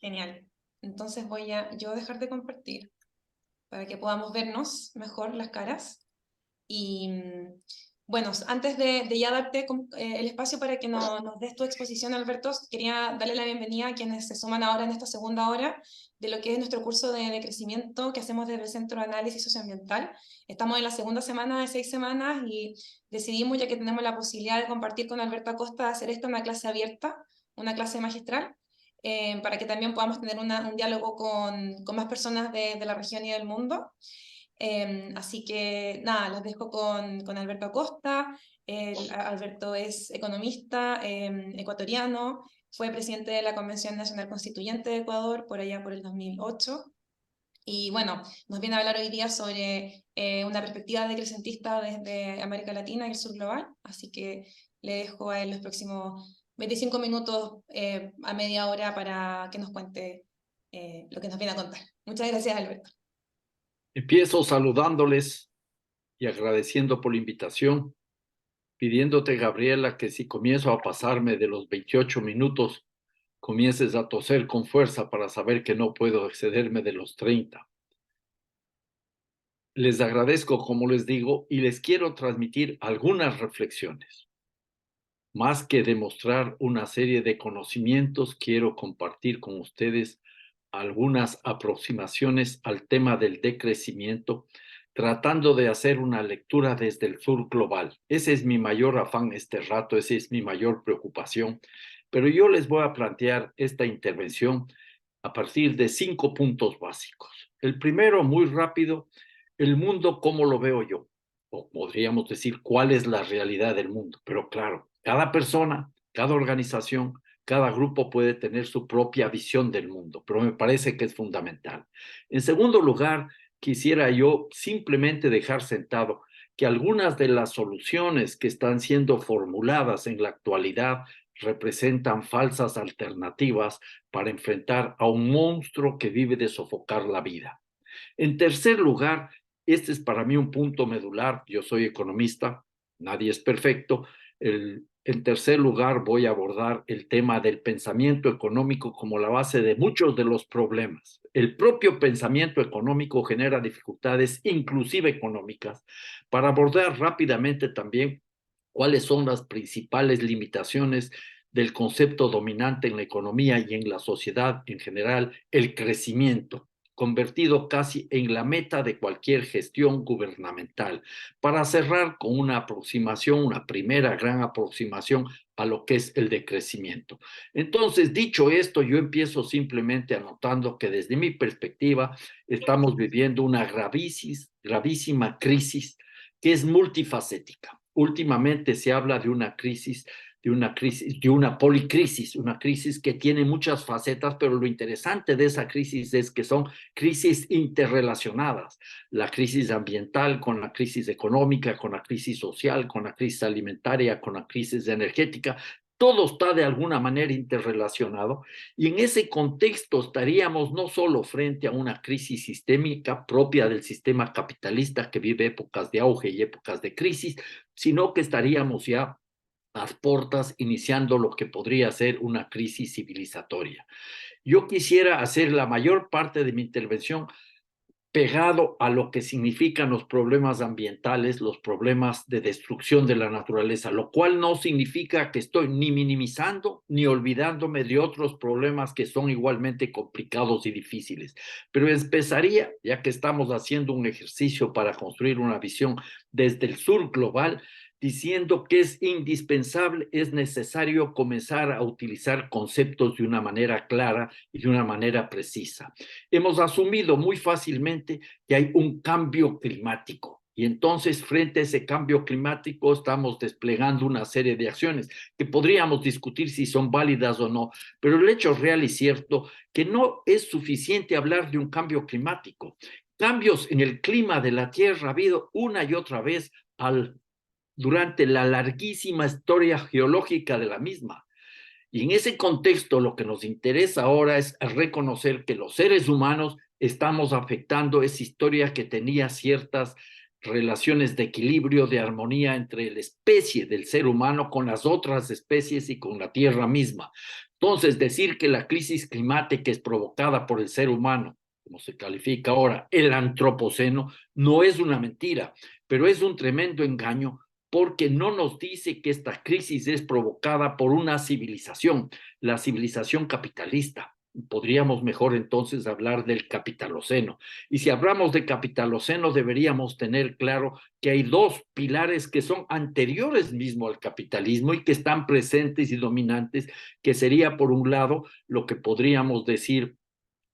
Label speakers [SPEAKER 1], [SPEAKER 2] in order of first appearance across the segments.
[SPEAKER 1] Genial. Entonces voy a yo dejar de compartir para que podamos vernos mejor las caras. Y bueno, antes de ya darte el espacio para que nos des tu exposición, Alberto, quería darle la bienvenida a quienes se suman ahora en esta segunda hora de lo que es nuestro curso de crecimiento que hacemos desde el Centro de Análisis Socioambiental. Estamos en la segunda semana de 6 semanas y decidimos, ya que tenemos la posibilidad de compartir con Alberto Acosta, hacer esta una clase abierta, una clase magistral, para que también podamos tener un diálogo con más personas de la región y del mundo. Así que nada, los dejo con Alberto Acosta. Alberto es economista ecuatoriano, fue presidente de la Convención Nacional Constituyente de Ecuador por allá por el 2008. Y bueno, nos viene a hablar hoy día sobre una perspectiva decrecentista desde América Latina y el sur global. Así que le dejo a él los próximos 25 minutos a media hora para que nos cuente lo que nos viene a contar. Muchas gracias, Alberto.
[SPEAKER 2] Empiezo saludándoles y agradeciendo por la invitación, pidiéndote, Gabriela, que si comienzo a pasarme de los 28 minutos, comiences a toser con fuerza para saber que no puedo excederme de los 30. Les agradezco, como les digo, y les quiero transmitir algunas reflexiones. Más que demostrar una serie de conocimientos, quiero compartir con ustedes algunas aproximaciones al tema del decrecimiento, tratando de hacer una lectura desde el sur global. Ese es mi mayor afán este rato, esa es mi mayor preocupación, pero yo les voy a plantear esta intervención a partir de 5 puntos básicos. El primero, muy rápido, el mundo, ¿cómo lo veo yo? O podríamos decir, ¿cuál es la realidad del mundo? Pero claro, cada persona, cada organización, cada grupo puede tener su propia visión del mundo, pero me parece que es fundamental. En segundo lugar, quisiera yo simplemente dejar sentado que algunas de las soluciones que están siendo formuladas en la actualidad representan falsas alternativas para enfrentar a un monstruo que vive de sofocar la vida. En tercer lugar, este es para mí un punto medular. Yo soy economista, nadie es perfecto. En tercer lugar, voy a abordar el tema del pensamiento económico como la base de muchos de los problemas. El propio pensamiento económico genera dificultades, inclusive económicas, para abordar rápidamente también cuáles son las principales limitaciones del concepto dominante en la economía y en la sociedad en general, el crecimiento, convertido casi en la meta de cualquier gestión gubernamental, para cerrar con una aproximación, una primera gran aproximación a lo que es el decrecimiento. Entonces, dicho esto, yo empiezo simplemente anotando que desde mi perspectiva estamos viviendo una gravísima crisis que es multifacética. Últimamente se habla de una crisis, de una policrisis, una crisis que tiene muchas facetas, pero lo interesante de esa crisis es que son crisis interrelacionadas. La crisis ambiental con la crisis económica, con la crisis social, con la crisis alimentaria, con la crisis energética. Todo está de alguna manera interrelacionado y en ese contexto estaríamos no solo frente a una crisis sistémica propia del sistema capitalista que vive épocas de auge y épocas de crisis, sino que estaríamos ya a las puertas iniciando lo que podría ser una crisis civilizatoria. Yo quisiera hacer la mayor parte de mi intervención pegado a lo que significan los problemas ambientales, los problemas de destrucción de la naturaleza, lo cual no significa que estoy ni minimizando ni olvidándome de otros problemas que son igualmente complicados y difíciles. Pero empezaría, ya que estamos haciendo un ejercicio para construir una visión desde el sur global, diciendo que es indispensable, es necesario comenzar a utilizar conceptos de una manera clara y de una manera precisa. Hemos asumido muy fácilmente que hay un cambio climático y entonces frente a ese cambio climático estamos desplegando una serie de acciones que podríamos discutir si son válidas o no, pero el hecho real y cierto que no es suficiente hablar de un cambio climático. Cambios en el clima de la Tierra ha habido una y otra vez durante la larguísima historia geológica de la misma. Y en ese contexto lo que nos interesa ahora es reconocer que los seres humanos estamos afectando esa historia que tenía ciertas relaciones de equilibrio, de armonía entre la especie del ser humano con las otras especies y con la tierra misma. Entonces, decir que la crisis climática es provocada por el ser humano, como se califica ahora, el antropoceno, no es una mentira, pero es un tremendo engaño porque no nos dice que esta crisis es provocada por una civilización, la civilización capitalista. Podríamos mejor entonces hablar del capitaloceno. Y si hablamos de capitaloceno, deberíamos tener claro que hay dos pilares que son anteriores mismo al capitalismo y que están presentes y dominantes, que sería por un lado lo que podríamos decir,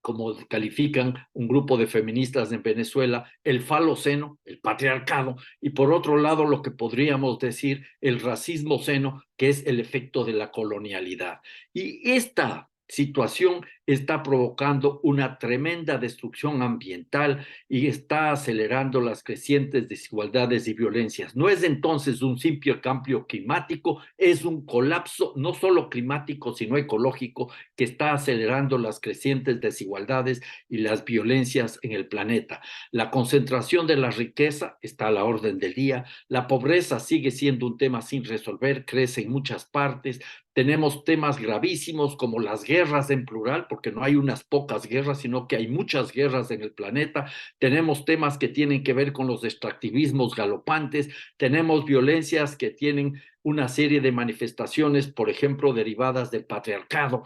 [SPEAKER 2] como califican un grupo de feministas en Venezuela, el faloceno, el patriarcado, y por otro lado lo que podríamos decir el racismo seno, que es el efecto de la colonialidad. Y esta situación está provocando una tremenda destrucción ambiental y está acelerando las crecientes desigualdades y violencias. No es entonces un simple cambio climático, es un colapso no solo climático, sino ecológico, que está acelerando las crecientes desigualdades y las violencias en el planeta. La concentración de la riqueza está a la orden del día, la pobreza sigue siendo un tema sin resolver, crece en muchas partes, tenemos temas gravísimos como las guerras en plural, porque no hay unas pocas guerras, sino que hay muchas guerras en el planeta. Tenemos temas que tienen que ver con los extractivismos galopantes, tenemos violencias que tienen una serie de manifestaciones, por ejemplo, derivadas del patriarcado,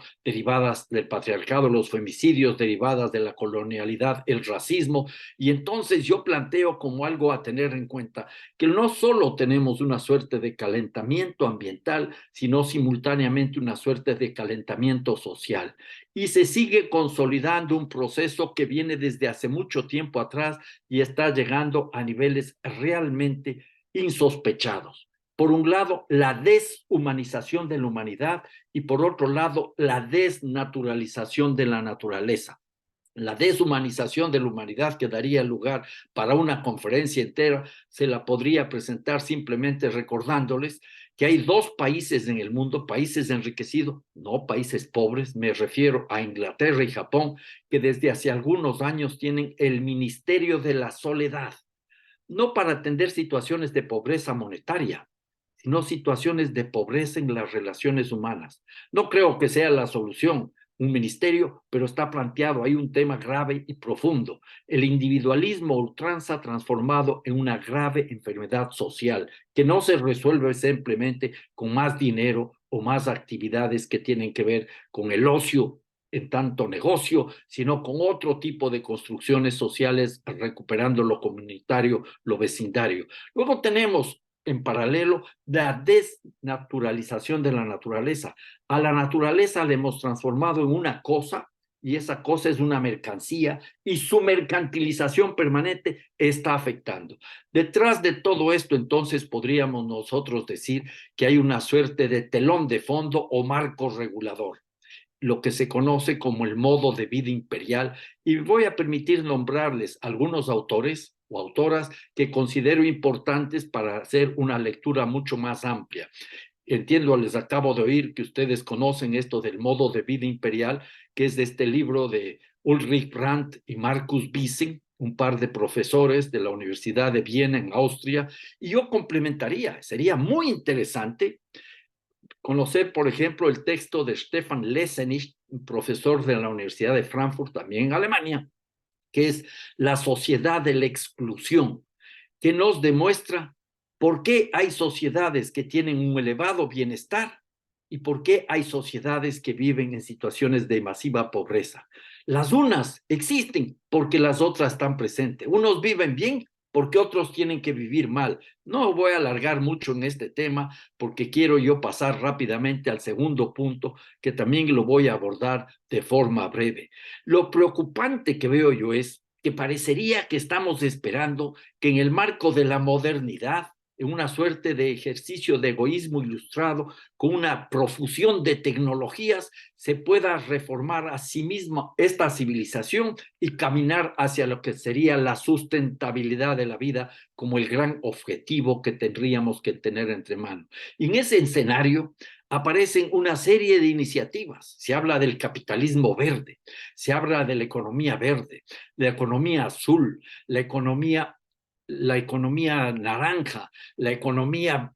[SPEAKER 2] los femicidios, derivadas de la colonialidad, el racismo. Y entonces yo planteo como algo a tener en cuenta que no solo tenemos una suerte de calentamiento ambiental, sino simultáneamente una suerte de calentamiento social. Y se sigue consolidando un proceso que viene desde hace mucho tiempo atrás y está llegando a niveles realmente insospechados. Por un lado, la deshumanización de la humanidad y por otro lado, la desnaturalización de la naturaleza. La deshumanización de la humanidad que daría lugar para una conferencia entera, se la podría presentar simplemente recordándoles que hay dos países en el mundo, países enriquecidos, no países pobres, me refiero a Inglaterra y Japón, que desde hace algunos años tienen el Ministerio de la Soledad, no para atender situaciones de pobreza monetaria, sino situaciones de pobreza en las relaciones humanas. No creo que sea la solución un ministerio, pero está planteado, hay un tema grave y profundo. El individualismo ultranza transformado en una grave enfermedad social que no se resuelve simplemente con más dinero o más actividades que tienen que ver con el ocio en tanto negocio, sino con otro tipo de construcciones sociales, recuperando lo comunitario, lo vecindario. Luego tenemos en paralelo la desnaturalización de la naturaleza. A la naturaleza le hemos transformado en una cosa y esa cosa es una mercancía y su mercantilización permanente está afectando. Detrás de todo esto, entonces, podríamos nosotros decir que hay una suerte de telón de fondo o marco regulador, lo que se conoce como el modo de vida imperial, y voy a permitir nombrarles algunos autores o autoras que considero importantes para hacer una lectura mucho más amplia. Entiendo, les acabo de oír que ustedes conocen esto del modo de vida imperial, que es de este libro de Ulrich Brandt y Marcus Wissing, un par de profesores de la Universidad de Viena en Austria, y yo complementaría, sería muy interesante conocer, por ejemplo, el texto de Stefan Lessenich, un profesor de la Universidad de Frankfurt, también en Alemania, que es La sociedad de la exclusión, que nos demuestra por qué hay sociedades que tienen un elevado bienestar y por qué hay sociedades que viven en situaciones de masiva pobreza. Las unas existen porque las otras están presentes. Unos viven bien porque otros tienen que vivir mal. No voy a alargar mucho en este tema porque quiero yo pasar rápidamente al segundo punto, que también lo voy a abordar de forma breve. Lo preocupante que veo yo es que parecería que estamos esperando que en el marco de la modernidad, en una suerte de ejercicio de egoísmo ilustrado, con una profusión de tecnologías, se pueda reformar a sí misma esta civilización y caminar hacia lo que sería la sustentabilidad de la vida como el gran objetivo que tendríamos que tener entre manos. Y en ese escenario aparecen una serie de iniciativas. Se habla del capitalismo verde, se habla de la economía verde, la economía azul, la economía naranja, la economía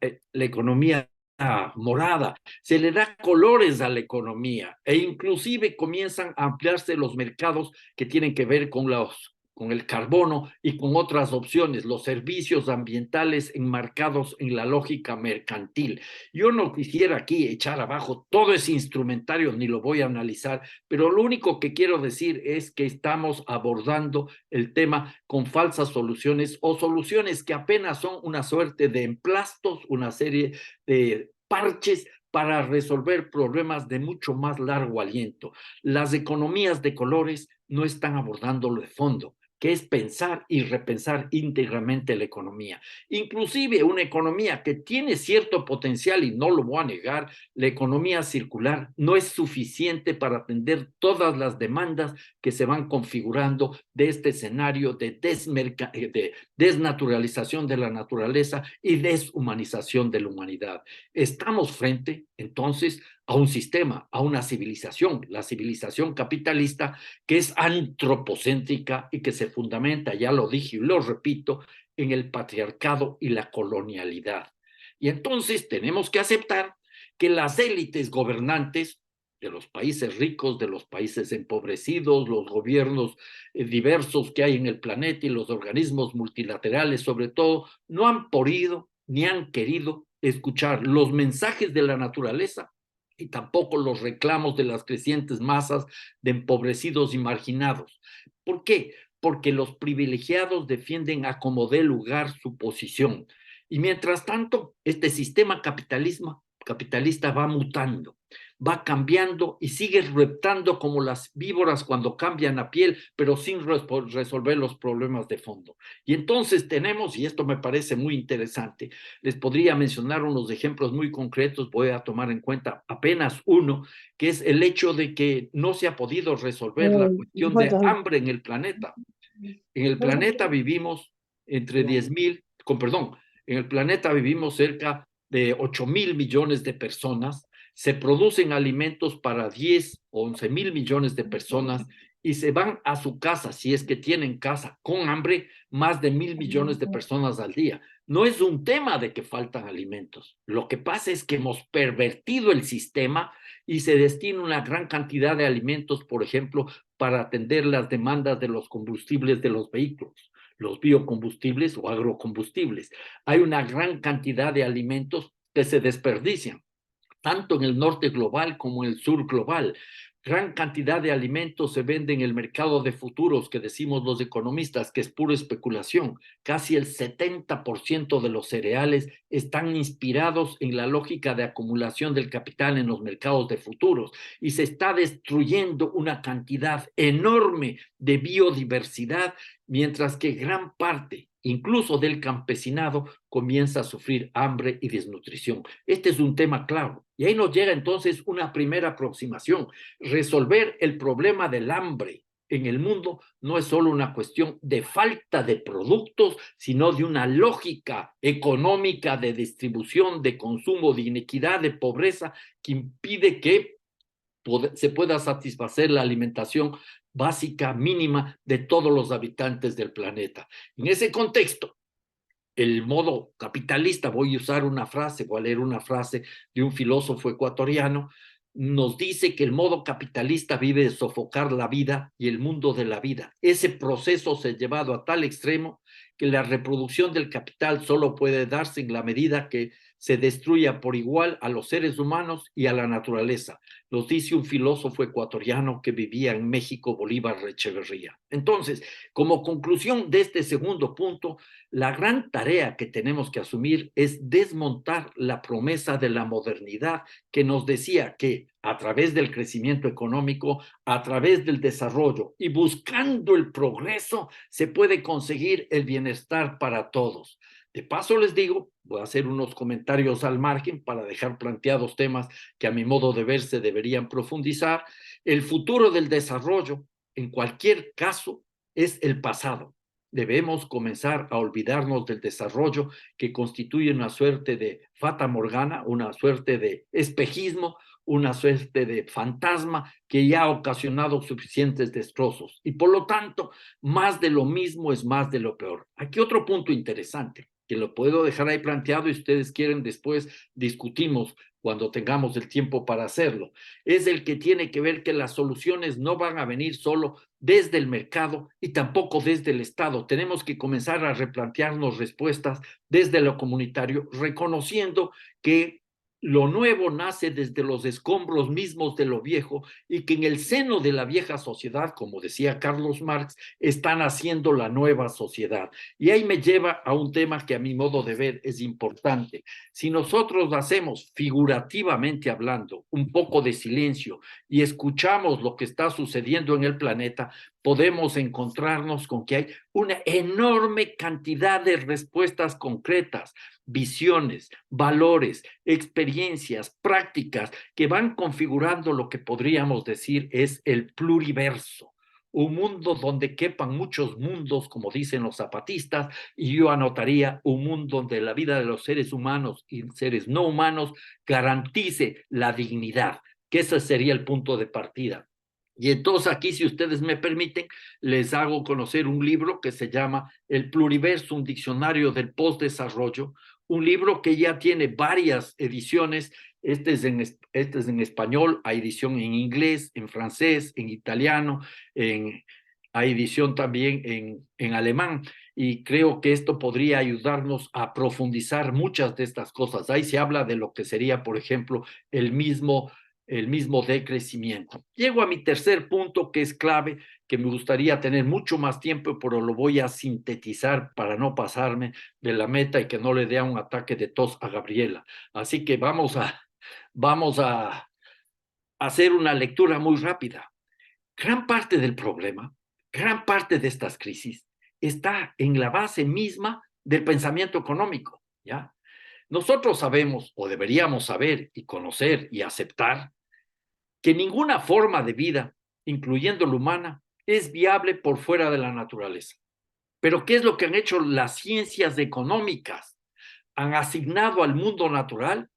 [SPEAKER 2] morada, se le da colores a la economía e inclusive comienzan a ampliarse los mercados que tienen que ver con el carbono y con otras opciones, los servicios ambientales enmarcados en la lógica mercantil. Yo no quisiera aquí echar abajo todo ese instrumentario, ni lo voy a analizar, pero lo único que quiero decir es que estamos abordando el tema con falsas soluciones o soluciones que apenas son una suerte de emplastos, una serie de parches para resolver problemas de mucho más largo aliento. Las economías de colores no están abordándolo de fondo, que es pensar y repensar íntegramente la economía. Inclusive una economía que tiene cierto potencial, y no lo voy a negar, la economía circular no es suficiente para atender todas las demandas que se van configurando de este escenario de desnaturalización de la naturaleza y deshumanización de la humanidad. Estamos frente, entonces, a un sistema, a una civilización, la civilización capitalista, que es antropocéntrica y que se fundamenta, ya lo dije y lo repito, en el patriarcado y la colonialidad. Y entonces tenemos que aceptar que las élites gobernantes de los países ricos, de los países empobrecidos, los gobiernos diversos que hay en el planeta y los organismos multilaterales, sobre todo, no han podido ni han querido escuchar los mensajes de la naturaleza y tampoco los reclamos de las crecientes masas de empobrecidos y marginados. ¿Por qué? Porque los privilegiados defienden a como dé lugar su posición. Y mientras tanto, este sistema capitalista va mutando, va cambiando y sigue reptando como las víboras cuando cambian la piel, pero sin resolver los problemas de fondo. Y entonces tenemos, y esto me parece muy interesante, les podría mencionar unos ejemplos muy concretos, voy a tomar en cuenta apenas uno, que es el hecho de que no se ha podido resolver la cuestión de hambre en el planeta. En el planeta vivimos entre 10.000, perdón, en el planeta vivimos cerca de 8.000 millones de personas, se producen alimentos para 10 o 11.000 millones de personas y se van a su casa, si es que tienen casa, con hambre, más de 1.000 millones de personas al día. No es un tema de que faltan alimentos. Lo que pasa es que hemos pervertido el sistema y se destina una gran cantidad de alimentos, por ejemplo, para atender las demandas de los combustibles de los vehículos, los biocombustibles o agrocombustibles. Hay una gran cantidad de alimentos que se desperdician, tanto en el norte global como en el sur global. Gran cantidad de alimentos se vende en el mercado de futuros, que decimos los economistas que es pura especulación. Casi el 70% de los cereales están inspirados en la lógica de acumulación del capital en los mercados de futuros y se está destruyendo una cantidad enorme de biodiversidad, mientras que gran parte incluso del campesinado, comienza a sufrir hambre y desnutrición. Este es un tema claro. Y ahí nos llega entonces una primera aproximación. Resolver el problema del hambre en el mundo no es solo una cuestión de falta de productos, sino de una lógica económica de distribución, de consumo, de inequidad, de pobreza, que impide que se pueda satisfacer la alimentación básica mínima de todos los habitantes del planeta. En ese contexto, el modo capitalista, voy a usar una frase, voy a leer una frase de un filósofo ecuatoriano, nos dice que el modo capitalista vive de sofocar la vida y el mundo de la vida. Ese proceso se ha llevado a tal extremo que la reproducción del capital solo puede darse en la medida que se destruya por igual a los seres humanos y a la naturaleza. Nos dice un filósofo ecuatoriano que vivía en México, Bolívar Echeverría. Entonces, como conclusión de este segundo punto, la gran tarea que tenemos que asumir es desmontar la promesa de la modernidad que nos decía que a través del crecimiento económico, a través del desarrollo y buscando el progreso, se puede conseguir el bienestar para todos. De paso les digo, voy a hacer unos comentarios al margen para dejar planteados temas que a mi modo de ver se deberían profundizar. El futuro del desarrollo, en cualquier caso, es el pasado. Debemos comenzar a olvidarnos del desarrollo que constituye una suerte de fata morgana, una suerte de espejismo, una suerte de fantasma que ya ha ocasionado suficientes destrozos. Y por lo tanto, más de lo mismo es más de lo peor. Aquí otro punto interesante. que lo puedo dejar ahí planteado y ustedes quieren después discutimos cuando tengamos el tiempo para hacerlo. Es el que tiene que ver que las soluciones no van a venir solo desde el mercado y tampoco desde el Estado. Tenemos que comenzar a replantearnos respuestas desde lo comunitario, reconociendo que lo nuevo nace desde los escombros mismos de lo viejo y que en el seno de la vieja sociedad, como decía Carlos Marx, están haciendo la nueva sociedad. Y ahí me lleva a un tema que a mi modo de ver es importante. Si nosotros hacemos, figurativamente hablando, un poco de silencio y escuchamos lo que está sucediendo en el planeta, podemos encontrarnos con que hay una enorme cantidad de respuestas concretas, visiones, valores, experiencias, prácticas que van configurando lo que podríamos decir es el pluriverso. Un mundo donde quepan muchos mundos, como dicen los zapatistas, y yo anotaría un mundo donde la vida de los seres humanos y seres no humanos garantice la dignidad, que ese sería el punto de partida. Y entonces aquí, si ustedes me permiten, les hago conocer un libro que se llama El Pluriverso, un diccionario del postdesarrollo, un libro que ya tiene varias ediciones. Este es en español, hay edición en inglés, en francés, en italiano, hay edición también en alemán, y creo que esto podría ayudarnos a profundizar muchas de estas cosas. Ahí se habla de lo que sería, por ejemplo, el mismo decrecimiento. Llego a mi tercer punto, que es clave, que me gustaría tener mucho más tiempo, pero lo voy a sintetizar para no pasarme de la meta y que no le dé un ataque de tos a Gabriela. Así que vamos a hacer una lectura muy rápida. Gran parte del problema, gran parte de estas crisis está en la base misma del pensamiento económico, ¿ya? Nosotros sabemos, o deberíamos saber y conocer y aceptar, que ninguna forma de vida, incluyendo la humana, es viable por fuera de la naturaleza. Pero ¿qué es lo que han hecho las ciencias económicas? Han asignado al mundo natural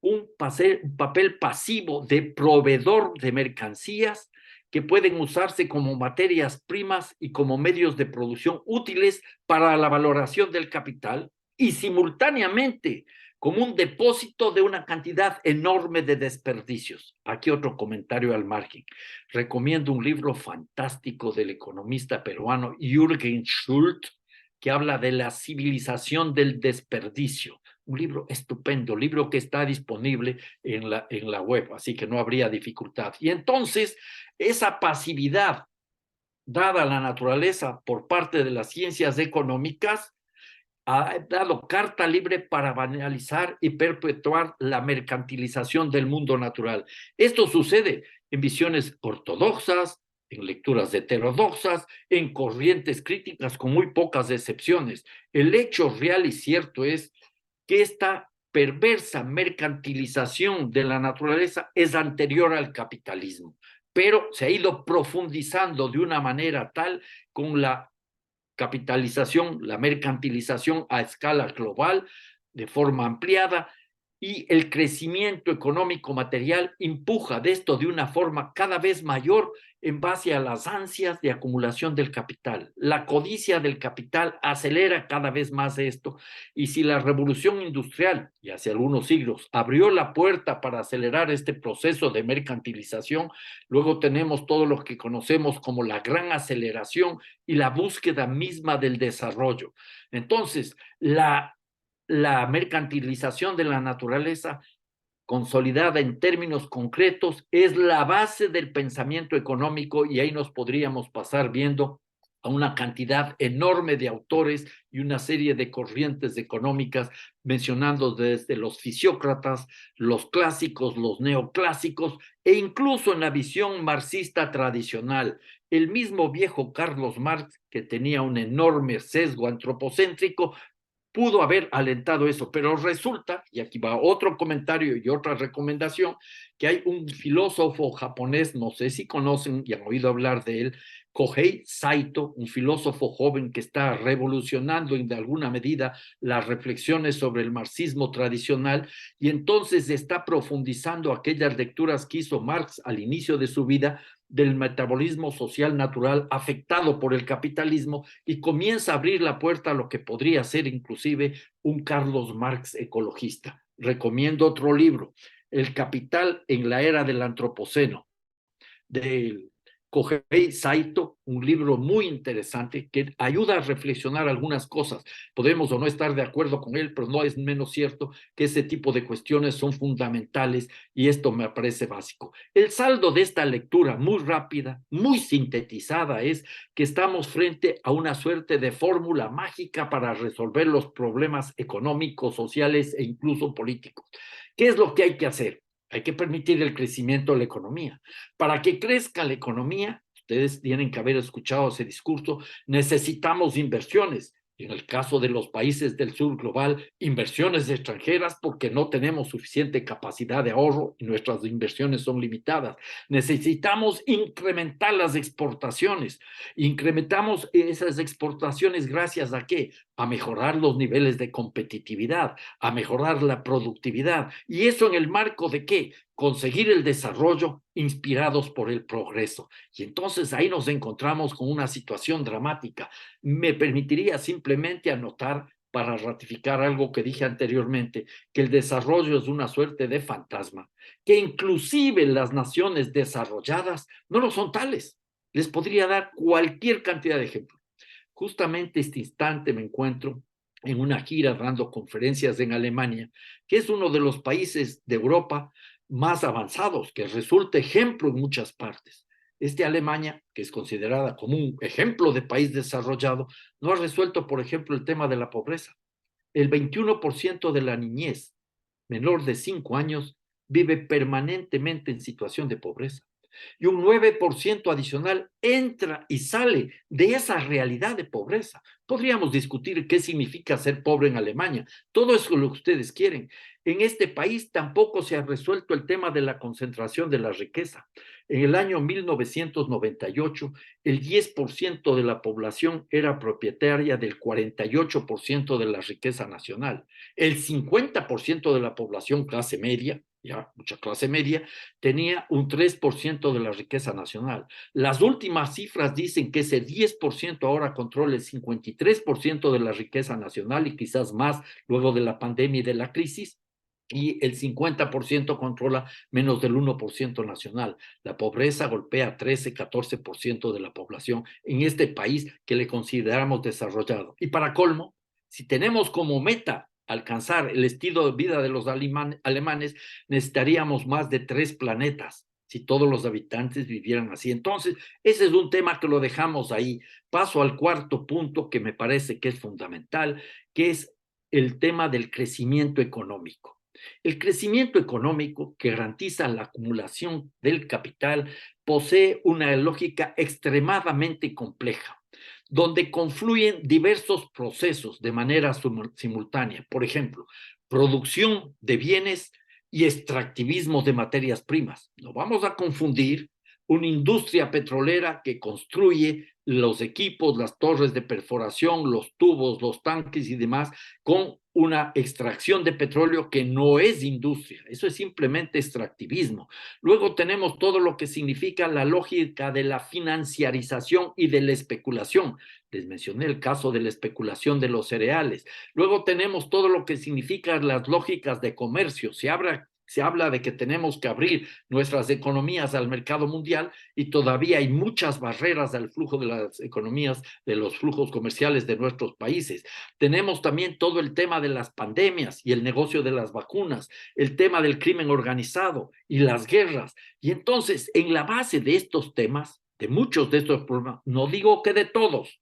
[SPEAKER 2] un papel pasivo de proveedor de mercancías que pueden usarse como materias primas y como medios de producción útiles para la valoración del capital y simultáneamente como un depósito de una cantidad enorme de desperdicios. Aquí otro comentario al margen. Recomiendo un libro fantástico del economista peruano Jürgen Schult, que habla de la civilización del desperdicio. Un libro estupendo, libro que está disponible en la web, así que no habría dificultad. Y entonces, esa pasividad dada a la naturaleza por parte de las ciencias económicas ha dado carta libre para banalizar y perpetuar la mercantilización del mundo natural. Esto sucede en visiones ortodoxas, en lecturas heterodoxas, en corrientes críticas con muy pocas excepciones. El hecho real y cierto es que esta perversa mercantilización de la naturaleza es anterior al capitalismo, pero se ha ido profundizando de una manera tal con la capitalización, la mercantilización a escala global, de forma ampliada, y el crecimiento económico material empuja de esto de una forma cada vez mayor en base a las ansias de acumulación del capital. La codicia del capital acelera cada vez más esto, y si la revolución industrial, y hace algunos siglos, abrió la puerta para acelerar este proceso de mercantilización, luego tenemos todo lo que conocemos como la gran aceleración y la búsqueda misma del desarrollo. Entonces, la mercantilización de la naturaleza consolidada en términos concretos es la base del pensamiento económico, y ahí nos podríamos pasar viendo a una cantidad enorme de autores y una serie de corrientes económicas, mencionando desde los fisiócratas, los clásicos, los neoclásicos, e incluso en la visión marxista tradicional. El mismo viejo Carlos Marx, que tenía un enorme sesgo antropocéntrico, pudo haber alentado eso, pero resulta, y aquí va otro comentario y otra recomendación, que hay un filósofo japonés, no sé si conocen y han oído hablar de él, Kohei Saito, un filósofo joven que está revolucionando en de alguna medida las reflexiones sobre el marxismo tradicional, y entonces está profundizando aquellas lecturas que hizo Marx al inicio de su vida, del metabolismo social natural afectado por el capitalismo y comienza a abrir la puerta a lo que podría ser inclusive un Carlos Marx ecologista. Recomiendo otro libro, El capital en la era del antropoceno, del Kohei Saito, un libro muy interesante que ayuda a reflexionar algunas cosas. Podemos o no estar de acuerdo con él, pero no es menos cierto que ese tipo de cuestiones son fundamentales y esto me parece básico. El saldo de esta lectura muy rápida, muy sintetizada, es que estamos frente a una suerte de fórmula mágica para resolver los problemas económicos, sociales e incluso políticos. ¿Qué es lo que hay que hacer? Hay que permitir el crecimiento de la economía. Para que crezca la economía, ustedes tienen que haber escuchado ese discurso, necesitamos inversiones. Y en el caso de los países del sur global, inversiones extranjeras porque no tenemos suficiente capacidad de ahorro y nuestras inversiones son limitadas. Necesitamos incrementar las exportaciones. Incrementamos esas exportaciones gracias a qué? A mejorar los niveles de competitividad, a mejorar la productividad. ¿Y eso en el marco de qué? Conseguir el desarrollo inspirados por el progreso. Y entonces ahí nos encontramos con una situación dramática. Me permitiría simplemente anotar para ratificar algo que dije anteriormente, que el desarrollo es una suerte de fantasma, que inclusive las naciones desarrolladas no lo son tales. Les podría dar cualquier cantidad de ejemplos. Justamente este instante me encuentro en una gira dando conferencias en Alemania, que es uno de los países de Europa más avanzados, que resulta ejemplo en muchas partes. Alemania, que es considerada como un ejemplo de país desarrollado, no ha resuelto, por ejemplo, el tema de la pobreza. El 21% de la niñez menor de 5 años vive permanentemente en situación de pobreza y un 9% adicional entra y sale de esa realidad de pobreza. Podríamos discutir qué significa ser pobre en Alemania. Todo eso es lo que ustedes quieren. En este país tampoco se ha resuelto el tema de la concentración de la riqueza. En el año 1998, el 10% de la población era propietaria del 48% de la riqueza nacional. El 50% de la población clase media, ya mucha clase media, tenía un 3% de la riqueza nacional. Las últimas cifras dicen que ese 10% ahora controla el 53% de la riqueza nacional y quizás más luego de la pandemia y de la crisis, y el 50% controla menos del 1% nacional. La pobreza golpea 13-14% de la población en este país que le consideramos desarrollado. Y para colmo, si tenemos como meta alcanzar el estilo de vida de los alemanes, necesitaríamos más de 3 planetas si todos los habitantes vivieran así. Entonces, ese es un tema que lo dejamos ahí. Paso al cuarto punto que me parece que es fundamental, que es el tema del crecimiento económico. El crecimiento económico que garantiza la acumulación del capital posee una lógica extremadamente compleja, donde confluyen diversos procesos de manera simultánea. Por ejemplo, producción de bienes y extractivismo de materias primas. No vamos a confundir una industria petrolera que construye los equipos, las torres de perforación, los tubos, los tanques y demás, con una extracción de petróleo que no es industria, eso es simplemente extractivismo. Luego tenemos todo lo que significa la lógica de la financiarización y de la especulación. Les mencioné el caso de la especulación de los cereales. Luego tenemos todo lo que significan las lógicas de comercio. Se habla de que tenemos que abrir nuestras economías al mercado mundial y todavía hay muchas barreras al flujo de las economías, de los flujos comerciales de nuestros países. Tenemos también todo el tema de las pandemias y el negocio de las vacunas, el tema del crimen organizado y las guerras. Y entonces, en la base de estos temas, de muchos de estos problemas, no digo que de todos,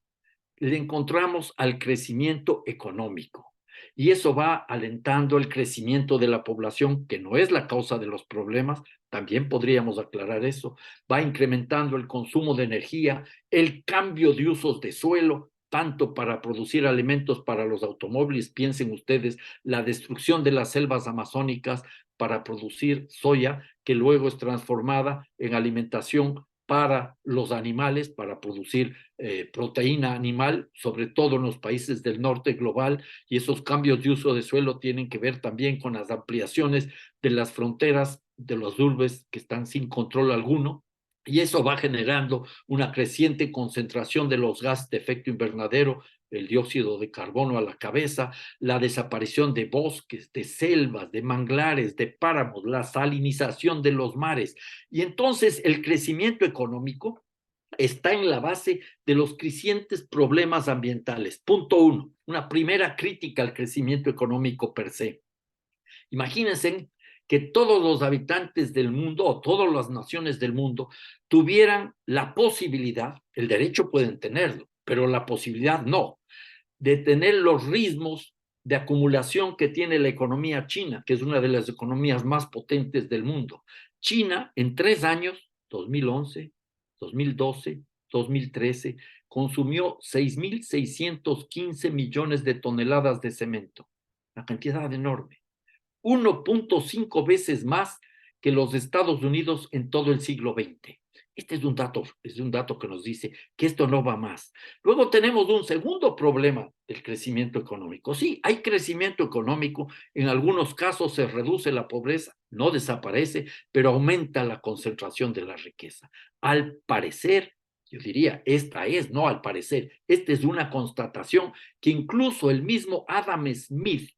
[SPEAKER 2] le encontramos al crecimiento económico. Y eso va alentando el crecimiento de la población, que no es la causa de los problemas, también podríamos aclarar eso. Va incrementando el consumo de energía, el cambio de usos de suelo, tanto para producir alimentos para los automóviles, piensen ustedes, la destrucción de las selvas amazónicas para producir soya, que luego es transformada en alimentación para los animales, para producir proteína animal, sobre todo en los países del norte global, y esos cambios de uso de suelo tienen que ver también con las ampliaciones de las fronteras de los urbes que están sin control alguno, Y eso va generando una creciente concentración de los gases de efecto invernadero, el dióxido de carbono a la cabeza, la desaparición de bosques, de selvas, de manglares, de páramos, la salinización de los mares. Y entonces el crecimiento económico está en la base de los crecientes problemas ambientales. Punto uno, una primera crítica al crecimiento económico per se. Imagínense que todos los habitantes del mundo o todas las naciones del mundo tuvieran la posibilidad, el derecho pueden tenerlo, pero la posibilidad no, de tener los ritmos de acumulación que tiene la economía china, que es una de las economías más potentes del mundo. China en 3 años, 2011, 2012, 2013, consumió 6.615 millones de toneladas de cemento, una cantidad enorme. 1.5 veces más que los Estados Unidos en todo el siglo XX. Este es un dato que nos dice que esto no va más. Luego tenemos un segundo problema del crecimiento económico. Sí, hay crecimiento económico, en algunos casos se reduce la pobreza, no desaparece, pero aumenta la concentración de la riqueza. Al parecer, yo diría, no al parecer, esta es una constatación que incluso el mismo Adam Smith,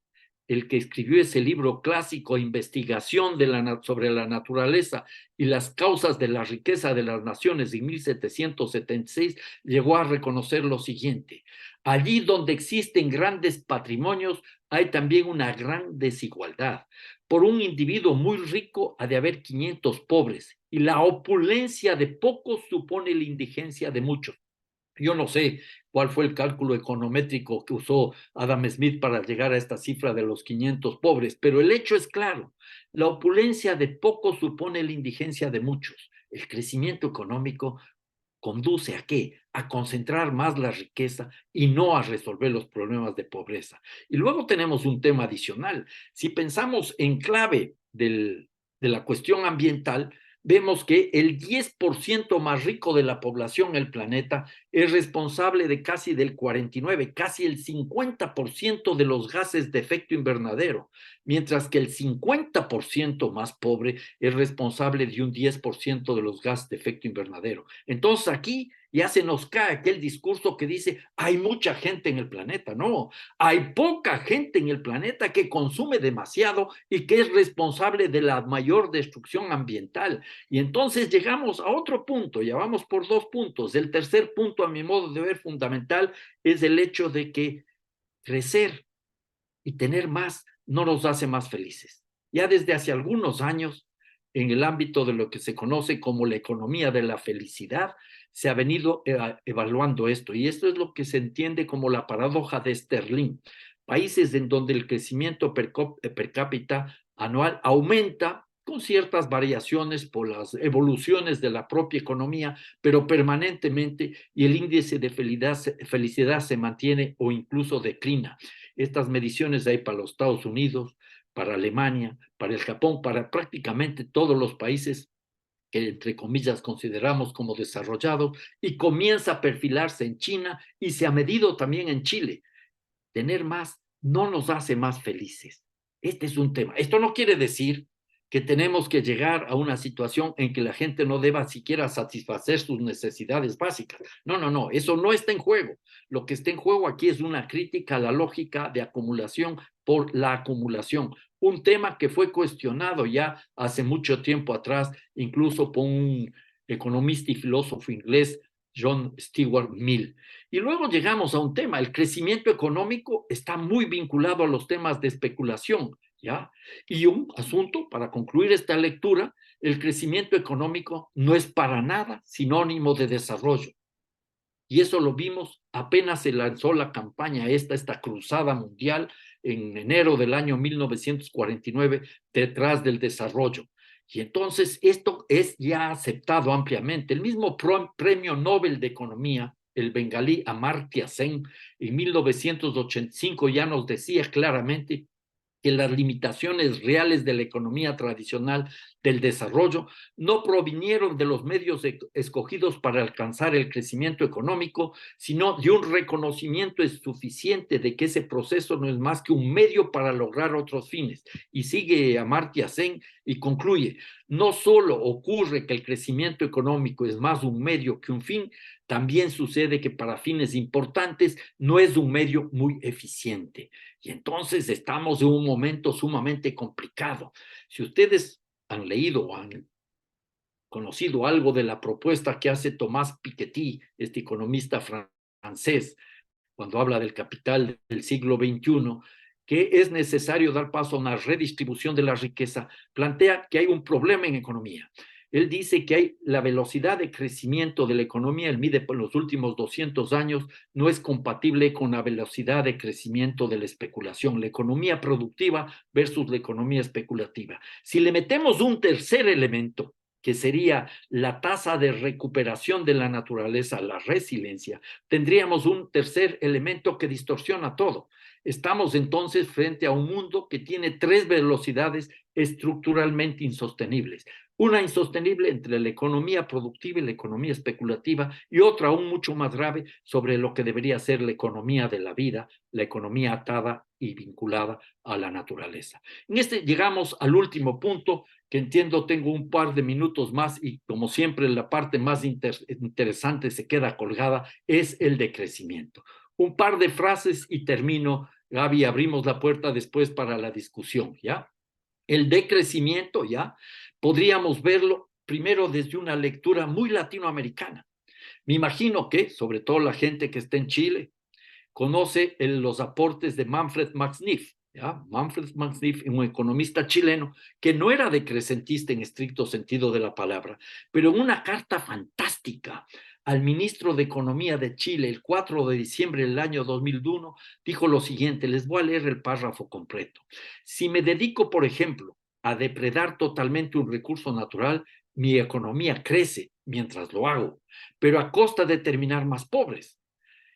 [SPEAKER 2] el que escribió ese libro clásico, Investigación sobre la naturaleza y las causas de la riqueza de las naciones en 1776, llegó a reconocer lo siguiente: allí donde existen grandes patrimonios, hay también una gran desigualdad. Por un individuo muy rico ha de haber 500 pobres, y la opulencia de pocos supone la indigencia de muchos. Yo no sé cuál fue el cálculo econométrico que usó Adam Smith para llegar a esta cifra de los 500 pobres, pero el hecho es claro: la opulencia de pocos supone la indigencia de muchos. El crecimiento económico conduce ¿a qué? A concentrar más la riqueza y no a resolver los problemas de pobreza. Y luego tenemos un tema adicional. Si pensamos en clave de la cuestión ambiental, vemos que el 10% más rico de la población en el planeta es responsable de casi del 49, casi el 50% de los gases de efecto invernadero, mientras que el 50% más pobre es responsable de un 10% de los gases de efecto invernadero. Entonces aquí ya se nos cae aquel discurso que dice hay mucha gente en el planeta. No, hay poca gente en el planeta que consume demasiado y que es responsable de la mayor destrucción ambiental. Y entonces llegamos a otro punto, ya vamos por 2 puntos. El tercer punto, a mi modo de ver, fundamental, es el hecho de que crecer y tener más no nos hace más felices. Ya desde hace algunos años, en el ámbito de lo que se conoce como la economía de la felicidad, se ha venido evaluando esto, y esto es lo que se entiende como la paradoja de Sterling. Países en donde el crecimiento per cápita anual aumenta con ciertas variaciones por las evoluciones de la propia economía, pero permanentemente, y el índice de felicidad se mantiene o incluso declina. Estas mediciones hay para los Estados Unidos, para Alemania, para el Japón, para prácticamente todos los países que entre comillas consideramos como desarrollados, y comienza a perfilarse en China y se ha medido también en Chile. Tener más no nos hace más felices. Este es un tema. Esto no quiere decir que tenemos que llegar a una situación en que la gente no deba siquiera satisfacer sus necesidades básicas. No, no, no, eso no está en juego. Lo que está en juego aquí es una crítica a la lógica de acumulación por la acumulación. Un tema que fue cuestionado ya hace mucho tiempo atrás, incluso por un economista y filósofo inglés, John Stuart Mill. Y luego llegamos a un tema: el crecimiento económico está muy vinculado a los temas de especulación, ¿ya? Y un asunto, para concluir esta lectura: el crecimiento económico no es para nada sinónimo de desarrollo. Y eso lo vimos apenas se lanzó la campaña esta cruzada mundial en enero del año 1949 detrás del desarrollo. Y entonces esto es ya aceptado ampliamente. El mismo premio Nobel de Economía, el bengalí Amartya Sen, en 1985 ya nos decía claramente que las limitaciones reales de la economía tradicional del desarrollo no provinieron de los medios escogidos para alcanzar el crecimiento económico, sino de un reconocimiento suficiente de que ese proceso no es más que un medio para lograr otros fines. Y sigue Amartya Sen y concluye: no solo ocurre que el crecimiento económico es más un medio que un fin, también sucede que para fines importantes no es un medio muy eficiente. Y entonces estamos en un momento sumamente complicado. Si ustedes han leído o han conocido algo de la propuesta que hace Thomas Piketty, este economista francés, cuando habla del capital del siglo XXI, que es necesario dar paso a una redistribución de la riqueza, plantea que hay un problema en economía. Él dice que hay la velocidad de crecimiento de la economía, él mide por los últimos 200 años, no es compatible con la velocidad de crecimiento de la especulación, la economía productiva versus la economía especulativa. Si le metemos un tercer elemento, que sería la tasa de recuperación de la naturaleza, la resiliencia, tendríamos un tercer elemento que distorsiona todo. Estamos entonces frente a un mundo que tiene tres velocidades estructuralmente insostenibles. Una insostenible entre la economía productiva y la economía especulativa, y otra aún mucho más grave sobre lo que debería ser la economía de la vida, la economía atada y vinculada a la naturaleza. En este llegamos al último punto, que entiendo tengo un par de minutos más y como siempre la parte más interesante se queda colgada, es el decrecimiento. Un par de frases y termino, Gaby, abrimos la puerta después para la discusión, ¿ya? El decrecimiento, ¿ya? Podríamos verlo primero desde una lectura muy latinoamericana. Me imagino que, sobre todo la gente que está en Chile, conoce los aportes de Manfred Max Neef, ¿ya? Manfred Max Neef, un economista chileno que no era decrecentista en estricto sentido de la palabra, pero en una carta fantástica al ministro de Economía de Chile el 4 de diciembre del año 2001, dijo lo siguiente, les voy a leer el párrafo completo. Si me dedico, por ejemplo, a depredar totalmente un recurso natural, mi economía crece mientras lo hago, pero a costa de terminar más pobres.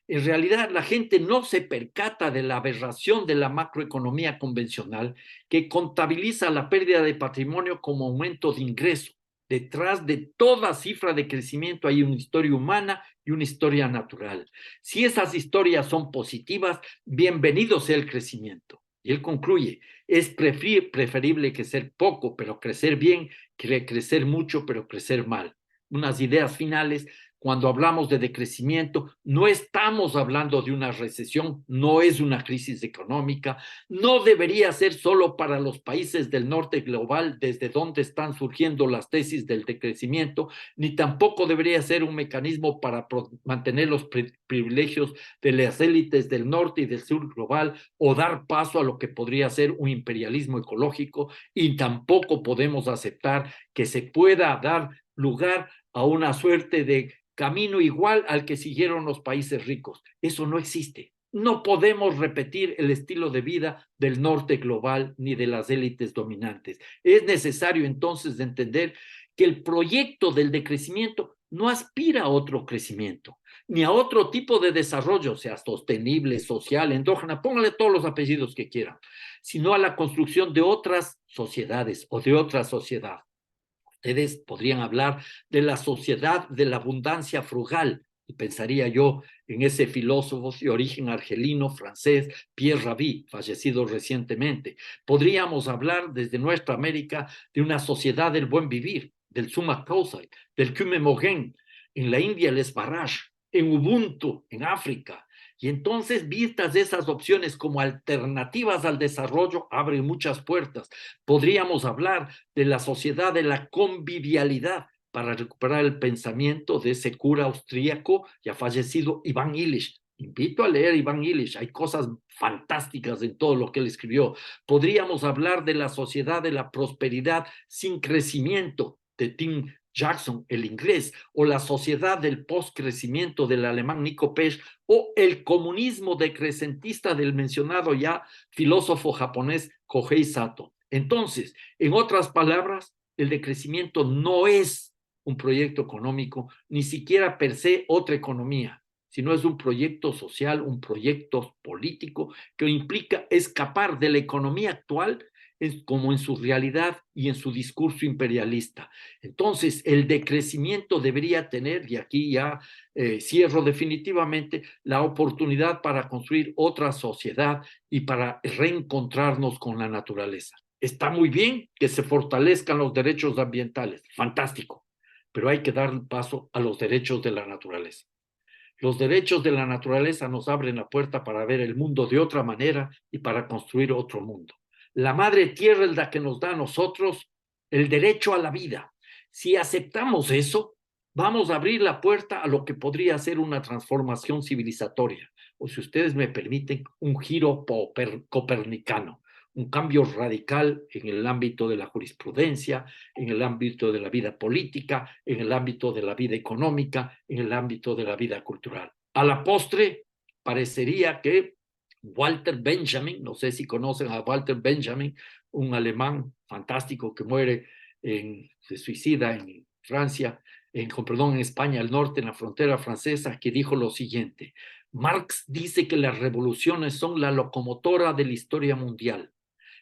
[SPEAKER 2] En realidad, la gente no se percata de la aberración de la macroeconomía convencional que contabiliza la pérdida de patrimonio como aumento de ingreso. Detrás de toda cifra de crecimiento hay una historia humana y una historia natural. Si esas historias son positivas, bienvenido sea el crecimiento. Y él concluye, es preferible crecer poco, pero crecer bien, que crecer mucho, pero crecer mal. Unas ideas finales. Cuando hablamos de decrecimiento, no estamos hablando de una recesión, no es una crisis económica, no debería ser solo para los países del norte global desde donde están surgiendo las tesis del decrecimiento, ni tampoco debería ser un mecanismo para mantener los privilegios de las élites del norte y del sur global o dar paso a lo que podría ser un imperialismo ecológico, y tampoco podemos aceptar que se pueda dar lugar a una suerte de camino igual al que siguieron los países ricos. Eso no existe. No podemos repetir el estilo de vida del norte global ni de las élites dominantes. Es necesario entonces entender que el proyecto del decrecimiento no aspira a otro crecimiento, ni a otro tipo de desarrollo, sea sostenible, social, endógena, póngale todos los apellidos que quieran, sino a la construcción de otras sociedades o de otra sociedad. Ustedes podrían hablar de la sociedad de la abundancia frugal, y pensaría yo en ese filósofo de origen argelino, francés, Pierre Rabhi, fallecido recientemente. Podríamos hablar desde nuestra América de una sociedad del buen vivir, del summa causa, del Kumemogen, en la India el Esbaraj, en Ubuntu, en África. Y entonces, vistas esas opciones como alternativas al desarrollo, abren muchas puertas. Podríamos hablar de la sociedad de la convivialidad para recuperar el pensamiento de ese cura austríaco ya fallecido, Iván Illich. Invito a leer Iván Illich, hay cosas fantásticas en todo lo que él escribió. Podríamos hablar de la sociedad de la prosperidad sin crecimiento, de Tim Jackson, el inglés, o la sociedad del postcrecimiento del alemán Nico Pesch, o el comunismo decrecentista del mencionado ya filósofo japonés Kohei Sato. Entonces, en otras palabras, el decrecimiento no es un proyecto económico, ni siquiera per se otra economía, sino es un proyecto social, un proyecto político que implica escapar de la economía actual como en su realidad y en su discurso imperialista. Entonces, el decrecimiento debería tener, y aquí ya cierro definitivamente, la oportunidad para construir otra sociedad y para reencontrarnos con la naturaleza. Está muy bien que se fortalezcan los derechos ambientales, fantástico, pero hay que dar paso a los derechos de la naturaleza. Los derechos de la naturaleza nos abren la puerta para ver el mundo de otra manera y para construir otro mundo. La madre tierra es la que nos da a nosotros el derecho a la vida. Si aceptamos eso, vamos a abrir la puerta a lo que podría ser una transformación civilizatoria, o si ustedes me permiten, un giro copernicano, un cambio radical en el ámbito de la jurisprudencia, en el ámbito de la vida política, en el ámbito de la vida económica, en el ámbito de la vida cultural. A la postre, parecería que Walter Benjamin, no sé si conocen a Walter Benjamin, un alemán fantástico que muere, se suicida en Francia, perdón, en España, al norte, en la frontera francesa, que dijo lo siguiente: Marx dice que las revoluciones son la locomotora de la historia mundial,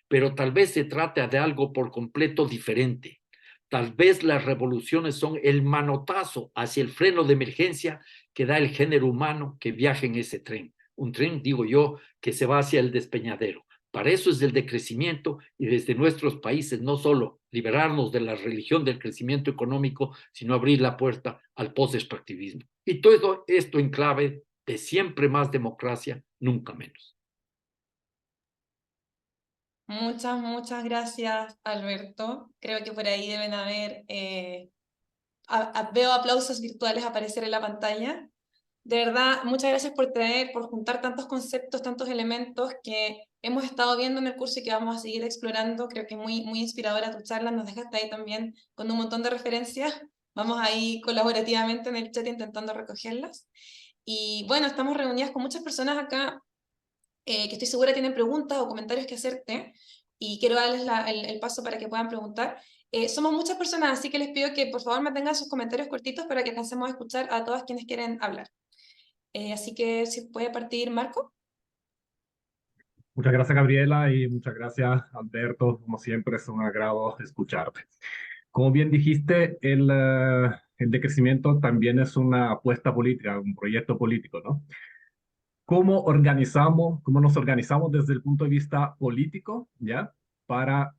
[SPEAKER 2] pero tal vez se trate de algo por completo diferente. Tal vez las revoluciones son el manotazo hacia el freno de emergencia que da el género humano que viaja en ese tren. Un tren, digo yo, que se va hacia el despeñadero. Para eso es el decrecimiento, y desde nuestros países no solo liberarnos de la religión del crecimiento económico, sino abrir la puerta al post-extractivismo. Y todo esto en clave de siempre más democracia, nunca menos.
[SPEAKER 1] Muchas gracias, Alberto. Creo que por ahí deben haber, veo aplausos virtuales aparecer en la pantalla. De verdad, muchas gracias por traer, por juntar tantos conceptos, tantos elementos que hemos estado viendo en el curso y que vamos a seguir explorando. Creo que es muy inspiradora tu charla, nos dejaste ahí también con un montón de referencias. Vamos ahí colaborativamente en el chat intentando recogerlas. Y bueno, estamos reunidas con muchas personas acá que estoy segura tienen preguntas o comentarios que hacerte, y quiero darles el paso para que puedan preguntar. Somos muchas personas, así que les pido que por favor mantengan sus comentarios cortitos para que alcancemos a escuchar a todas quienes quieren hablar. Así que si puede partir Marco.
[SPEAKER 3] Muchas gracias, Gabriela, y muchas gracias, Alberto. Como siempre, es un agrado escucharte. Como bien dijiste, el decrecimiento también es una apuesta política, un proyecto político, ¿no? Cómo nos organizamos desde el punto de vista político, ¿ya? Para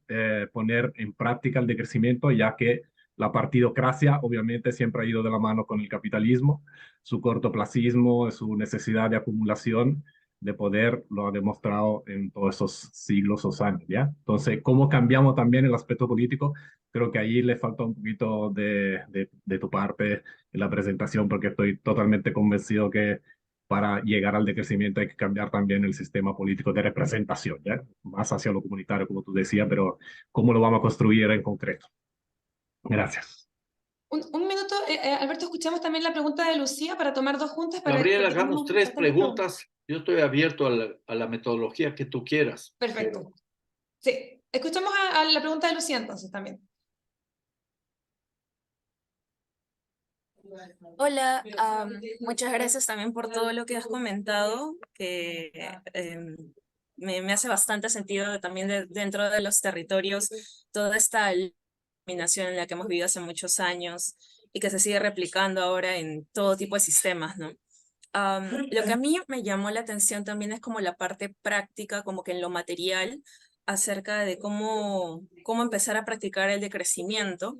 [SPEAKER 3] poner en práctica el decrecimiento, ya que la partidocracia obviamente siempre ha ido de la mano con el capitalismo, su cortoplacismo, su necesidad de acumulación de poder, lo ha demostrado en todos esos siglos o años, ¿ya? Entonces, ¿cómo cambiamos también el aspecto político? Creo que ahí le falta un poquito de tu parte en la presentación, porque estoy totalmente convencido que para llegar al decrecimiento hay que cambiar también el sistema político de representación, ¿ya? Más hacia lo comunitario, como tú decías, pero ¿cómo lo vamos a construir en concreto? Gracias.
[SPEAKER 1] Un minuto, Alberto, escuchamos también la pregunta de Lucía para tomar dos juntas,
[SPEAKER 2] Gabriel,
[SPEAKER 1] porque
[SPEAKER 2] hagamos
[SPEAKER 1] tenemos
[SPEAKER 2] 3
[SPEAKER 1] bastantes preguntas.
[SPEAKER 2] preguntas. Yo estoy abierto a la metodología que tú quieras.
[SPEAKER 1] Perfecto. Sí, escuchamos a la pregunta de Lucía entonces también.
[SPEAKER 4] Hola, muchas gracias también por todo lo que has comentado, que me hace bastante sentido también dentro de los territorios, toda esta dominación en la que hemos vivido hace muchos años y que se sigue replicando ahora en todo tipo de sistemas, ¿no? Lo que a mí me llamó la atención también es como la parte práctica, como que en lo material, acerca de cómo empezar a practicar el decrecimiento.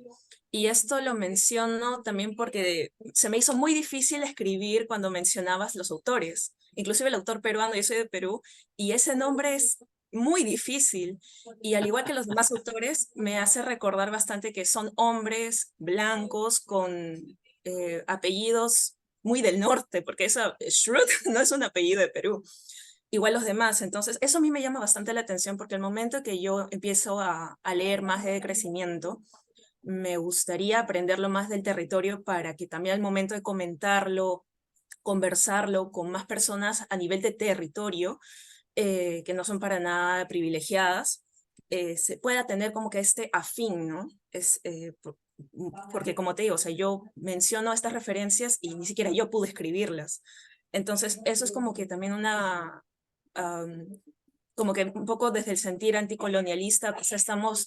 [SPEAKER 4] Y esto lo menciono también porque se me hizo muy difícil escribir cuando mencionabas los autores, inclusive el autor peruano, yo soy de Perú, y ese nombre es muy difícil. Y al igual que los demás autores, me hace recordar bastante que son hombres blancos con apellidos muy del norte, porque eso, Schröd no es un apellido de Perú. Igual los demás. Entonces, eso a mí me llama bastante la atención porque el momento que yo empiezo a leer más de crecimiento, me gustaría aprenderlo más del territorio para que también al momento de comentarlo, conversarlo con más personas a nivel de territorio, que no son para nada privilegiadas, se pueda tener como que este afín, ¿no? Porque como te digo, o sea, yo menciono estas referencias y ni siquiera yo pude escribirlas. Entonces, eso es como que también una como que un poco desde el sentir anticolonialista, pues estamos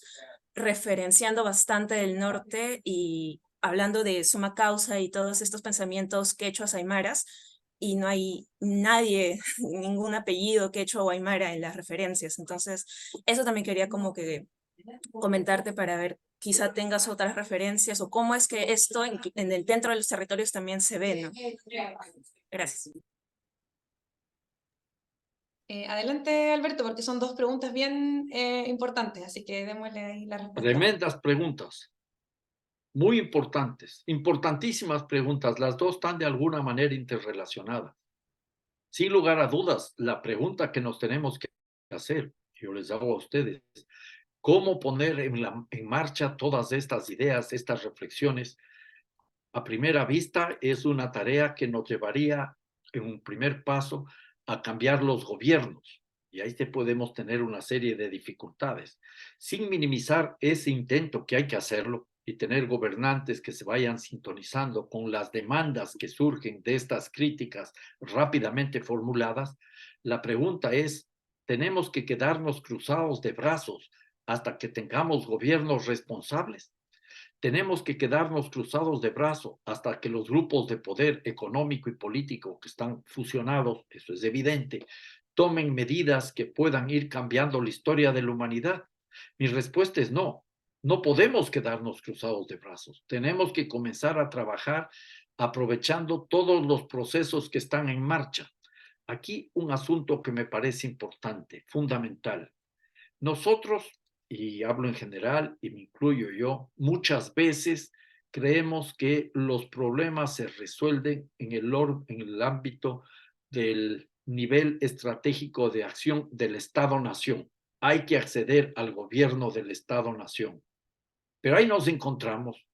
[SPEAKER 4] referenciando bastante el norte y hablando de suma causa y todos estos pensamientos quechuas aymaras, y no hay nadie, ningún apellido quechua o aymara en las referencias. Entonces, eso también quería como que comentarte para ver, quizá tengas otras referencias o cómo es que esto dentro de los territorios también se ve, ¿no? Gracias.
[SPEAKER 1] Adelante, Alberto, porque son dos preguntas bien importantes, así que démosle ahí la respuesta.
[SPEAKER 2] Tremendas preguntas, muy importantes, importantísimas preguntas. Las dos están de alguna manera interrelacionadas. Sin lugar a dudas, la pregunta que nos tenemos que hacer, yo les hago a ustedes, ¿cómo poner en marcha todas estas ideas, estas reflexiones? A primera vista es una tarea que nos llevaría en un primer paso a cambiar los gobiernos. Y ahí podemos tener una serie de dificultades, sin minimizar ese intento que hay que hacerlo y tener gobernantes que se vayan sintonizando con las demandas que surgen de estas críticas rápidamente formuladas. La pregunta es, ¿tenemos que quedarnos cruzados de brazos hasta que tengamos gobiernos responsables? ¿Tenemos que quedarnos cruzados de brazos hasta que los grupos de poder económico y político que están fusionados, eso es evidente, tomen medidas que puedan ir cambiando la historia de la humanidad? Mi respuesta es no. No podemos quedarnos cruzados de brazos. Tenemos que comenzar a trabajar aprovechando todos los procesos que están en marcha. Aquí un asunto que me parece importante, fundamental. Nosotros, y hablo en general y me incluyo yo, muchas veces creemos que los problemas se resuelven en el ámbito del nivel estratégico de acción del Estado-Nación. Hay que acceder al gobierno del Estado-Nación. Pero ahí nos encontramos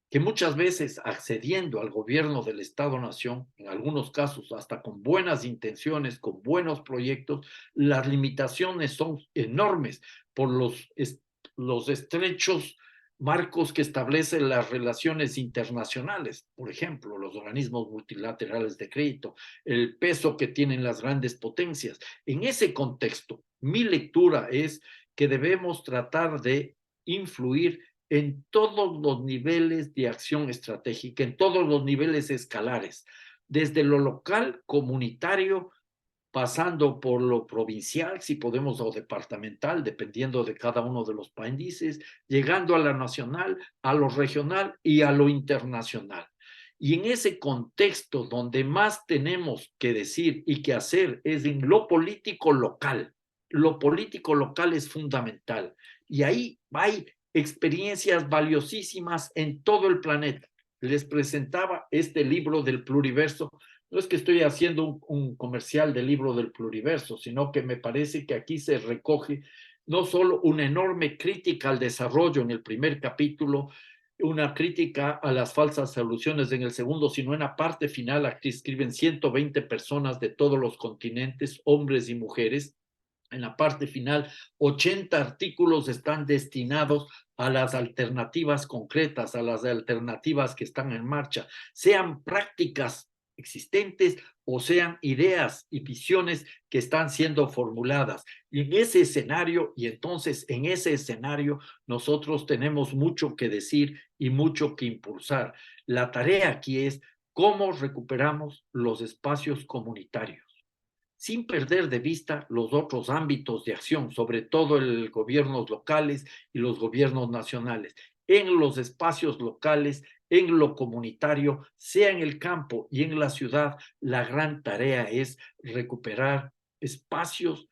[SPEAKER 2] que muchas veces accediendo al gobierno del Estado-Nación, en algunos casos hasta con buenas intenciones, con buenos proyectos, las limitaciones son enormes por los estrechos marcos que establecen las relaciones internacionales, por ejemplo, los organismos multilaterales de crédito, el peso que tienen las grandes potencias. En ese contexto, mi lectura es que debemos tratar de influir en todos los niveles de acción estratégica, en todos los niveles escalares, desde lo local, comunitario, pasando por lo provincial, si podemos, o departamental, dependiendo de cada uno de los países, llegando a la nacional, a lo regional y a lo internacional. Y en ese contexto donde más tenemos que decir y que hacer es en lo político local. Lo político local es fundamental. Y ahí hay experiencias valiosísimas en todo el planeta. Les presentaba este libro del pluriverso. No es que estoy haciendo un comercial del libro del pluriverso, sino que me parece que aquí se recoge no solo una enorme crítica al desarrollo en el primer capítulo, una crítica a las falsas soluciones en el segundo, sino en la parte final. Aquí escriben 120 personas de todos los continentes, hombres y mujeres. En la parte final, 80 artículos están destinados a las alternativas concretas, a las alternativas que están en marcha, sean prácticas existentes o sean ideas y visiones que están siendo formuladas. Y en ese escenario, nosotros tenemos mucho que decir y mucho que impulsar. La tarea aquí es cómo recuperamos los espacios comunitarios, sin perder de vista los otros ámbitos de acción, sobre todo los gobiernos locales y los gobiernos nacionales. En los espacios locales, en lo comunitario, sea en el campo y en la ciudad, la gran tarea es recuperar espacios,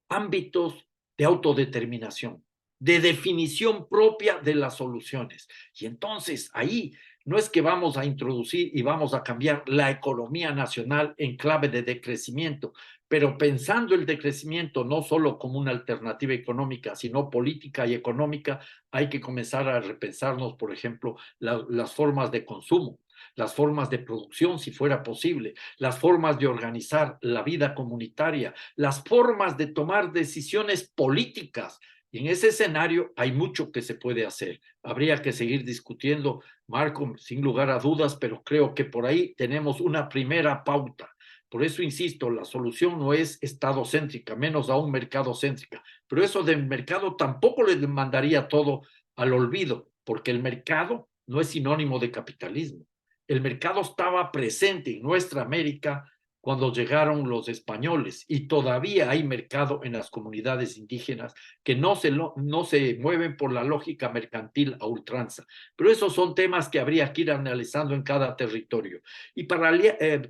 [SPEAKER 2] ámbitos de autodeterminación, de definición propia de las soluciones. Y entonces ahí no es que vamos a introducir y vamos a cambiar la economía nacional en clave de decrecimiento, pero pensando el decrecimiento no solo como una alternativa económica, sino política y económica, hay que comenzar a repensarnos, por ejemplo, las formas de consumo, las formas de producción, si fuera posible, las formas de organizar la vida comunitaria, las formas de tomar decisiones políticas. Y en ese escenario hay mucho que se puede hacer. Habría que seguir discutiendo, Marco, sin lugar a dudas, pero creo que por ahí tenemos una primera pauta. Por eso insisto, la solución no es estadocéntrica, menos aún mercadocéntrica. Pero eso del mercado tampoco le mandaría todo al olvido, porque el mercado no es sinónimo de capitalismo. El mercado estaba presente en nuestra América cuando llegaron los españoles y todavía hay mercado en las comunidades indígenas que no se mueven por la lógica mercantil a ultranza. Pero esos son temas que habría que ir analizando en cada territorio. Y para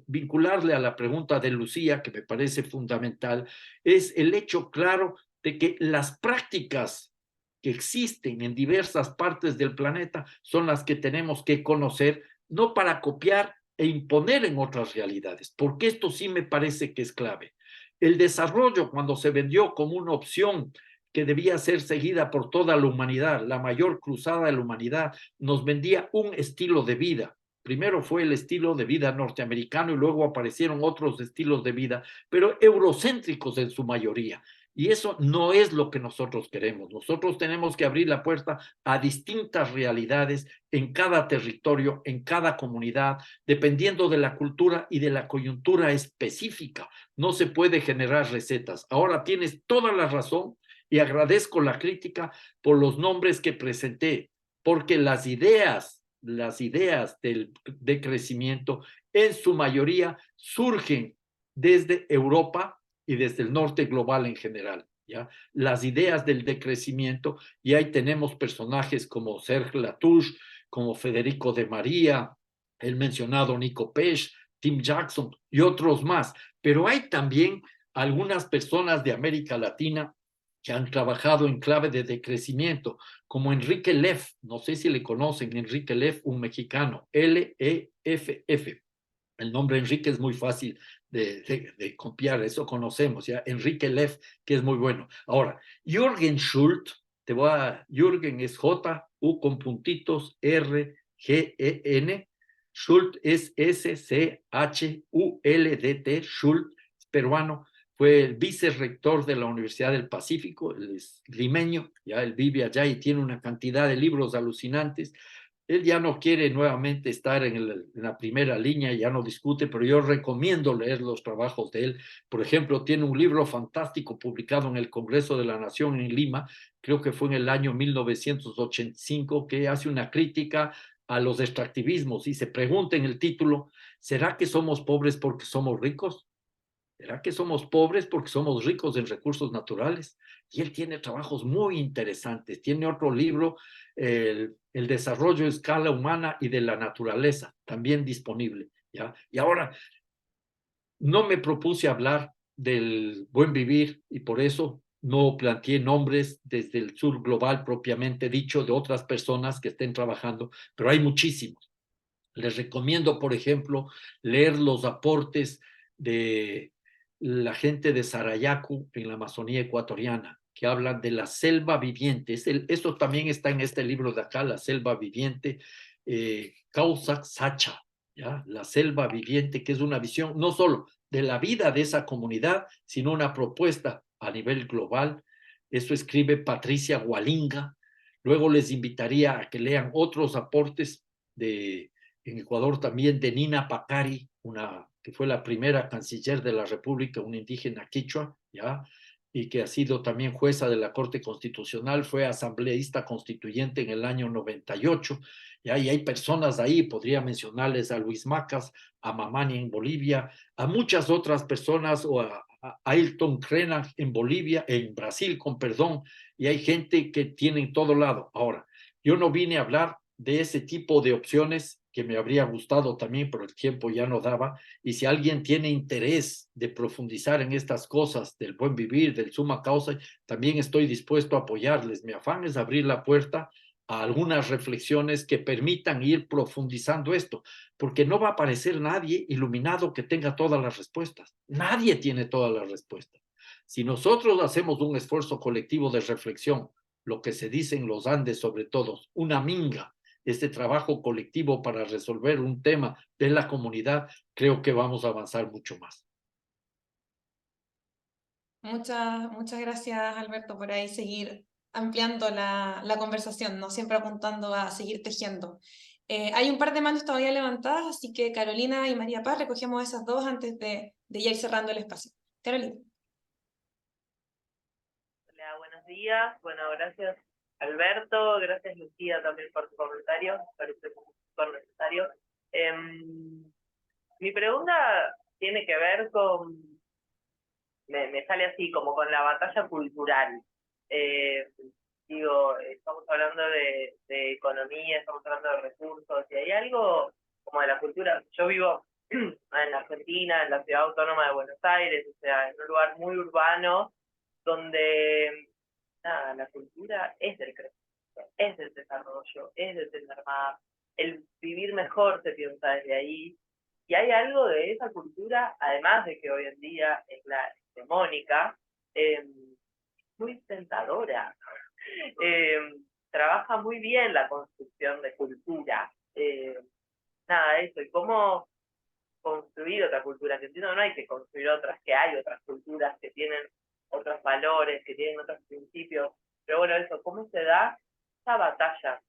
[SPEAKER 2] vincularle a la pregunta de Lucía, que me parece fundamental, es el hecho claro de que las prácticas que existen en diversas partes del planeta son las que tenemos que conocer, no para copiar e imponer en otras realidades, porque esto sí me parece que es clave. El desarrollo, cuando se vendió como una opción que debía ser seguida por toda la humanidad, la mayor cruzada de la humanidad, nos vendía un estilo de vida. Primero fue el estilo de vida norteamericano y luego aparecieron otros estilos de vida, pero eurocéntricos en su mayoría. Y eso no es lo que nosotros queremos. Nosotros tenemos que abrir la puerta a distintas realidades en cada territorio, en cada comunidad, dependiendo de la cultura y de la coyuntura específica. No se puede generar recetas. Ahora tienes toda la razón y agradezco la crítica por los nombres que presenté, porque las ideas de crecimiento en su mayoría surgen desde Europa y desde el norte global en general, ¿ya? Las ideas del decrecimiento, y ahí tenemos personajes como Serge Latouche, como Federico de María, el mencionado Nico Pech, Tim Jackson y otros más, pero hay también algunas personas de América Latina que han trabajado en clave de decrecimiento, como Enrique Leff, no sé si le conocen, Enrique Leff, un mexicano, L-E-F-F. El nombre Enrique es muy fácil de copiar, eso conocemos, ¿ya? Enrique Leff, que es muy bueno. Ahora, Jürgen Schult, Jürgen es J-U con puntitos R-G-E-N, Schult es S-C-H-U-L-D-T, Schult, es peruano, fue el vicerrector de la Universidad del Pacífico, él es limeño, ya él vive allá y tiene una cantidad de libros alucinantes. Él ya no quiere nuevamente estar en la primera línea, ya no discute, pero yo recomiendo leer los trabajos de él. Por ejemplo, tiene un libro fantástico publicado en el Congreso de la Nación en Lima, creo que fue en el año 1985, que hace una crítica a los extractivismos y se pregunta en el título, ¿será que somos pobres porque somos ricos? ¿Será que somos pobres porque somos ricos en recursos naturales? Y él tiene trabajos muy interesantes. Tiene otro libro, el desarrollo a escala humana y de la naturaleza, también disponible, ¿ya? Y ahora, no me propuse hablar del buen vivir y por eso no planteé nombres desde el sur global propiamente dicho de otras personas que estén trabajando, pero hay muchísimos. Les recomiendo, por ejemplo, leer los aportes de la gente de Sarayaku en la Amazonía ecuatoriana, que hablan de la selva viviente. Esto también está en este libro de acá, La selva viviente, Causa Sacha, ¿ya? La selva viviente, que es una visión no solo de la vida de esa comunidad, sino una propuesta a nivel global. Eso escribe Patricia Gualinga. Luego les invitaría a que lean otros aportes en Ecuador también de Nina Pacari, que fue la primera canciller de la República, una indígena quichua, ¿ya? Y que ha sido también jueza de la Corte Constitucional, fue asambleísta constituyente en el año 98, ¿ya? Y hay personas ahí, podría mencionarles a Luis Macas, a Mamani en Bolivia, a muchas otras personas, o a Ailton Krenak en Bolivia, en Brasil, con perdón, y hay gente que tiene en todo lado. Ahora, yo no vine a hablar de ese tipo de opciones que me habría gustado también, pero el tiempo ya no daba. Y si alguien tiene interés de profundizar en estas cosas del buen vivir, del summa causa, también estoy dispuesto a apoyarles. Mi afán es abrir la puerta a algunas reflexiones que permitan ir profundizando esto, porque no va a aparecer nadie iluminado que tenga todas las respuestas. Nadie tiene todas las respuestas. Si nosotros hacemos un esfuerzo colectivo de reflexión, lo que se dice en los Andes sobre todo, una minga, este trabajo colectivo para resolver un tema de la comunidad, creo que vamos a avanzar mucho más.
[SPEAKER 1] Muchas gracias, Alberto, por ahí seguir ampliando la conversación, ¿no? Siempre apuntando a seguir tejiendo. Hay un par de manos todavía levantadas, así que Carolina y María Paz, recogemos esas dos antes de ya ir cerrando el espacio. Carolina.
[SPEAKER 5] Hola, buenos días. Bueno, gracias Alberto, gracias Lucía también por tu comentario, parece súper necesario. Mi pregunta tiene que ver con, me sale así, como con la batalla cultural. Digo, estamos hablando de economía, estamos hablando de recursos, y hay algo como de la cultura. Yo vivo en Argentina, en la ciudad autónoma de Buenos Aires, o sea, en un lugar muy urbano, donde nada, la cultura es del crecimiento, es del desarrollo, es del tener más, el vivir mejor se piensa desde ahí, y hay algo de esa cultura, además de que hoy en día es la hegemónica, muy tentadora. Trabaja muy bien la construcción de cultura. Nada, eso, y cómo construir otra cultura, que entiendo no hay que construir otras, que hay otras culturas que tienen otros valores, que tienen otros principios, pero bueno, eso, ¿cómo se da esa batalla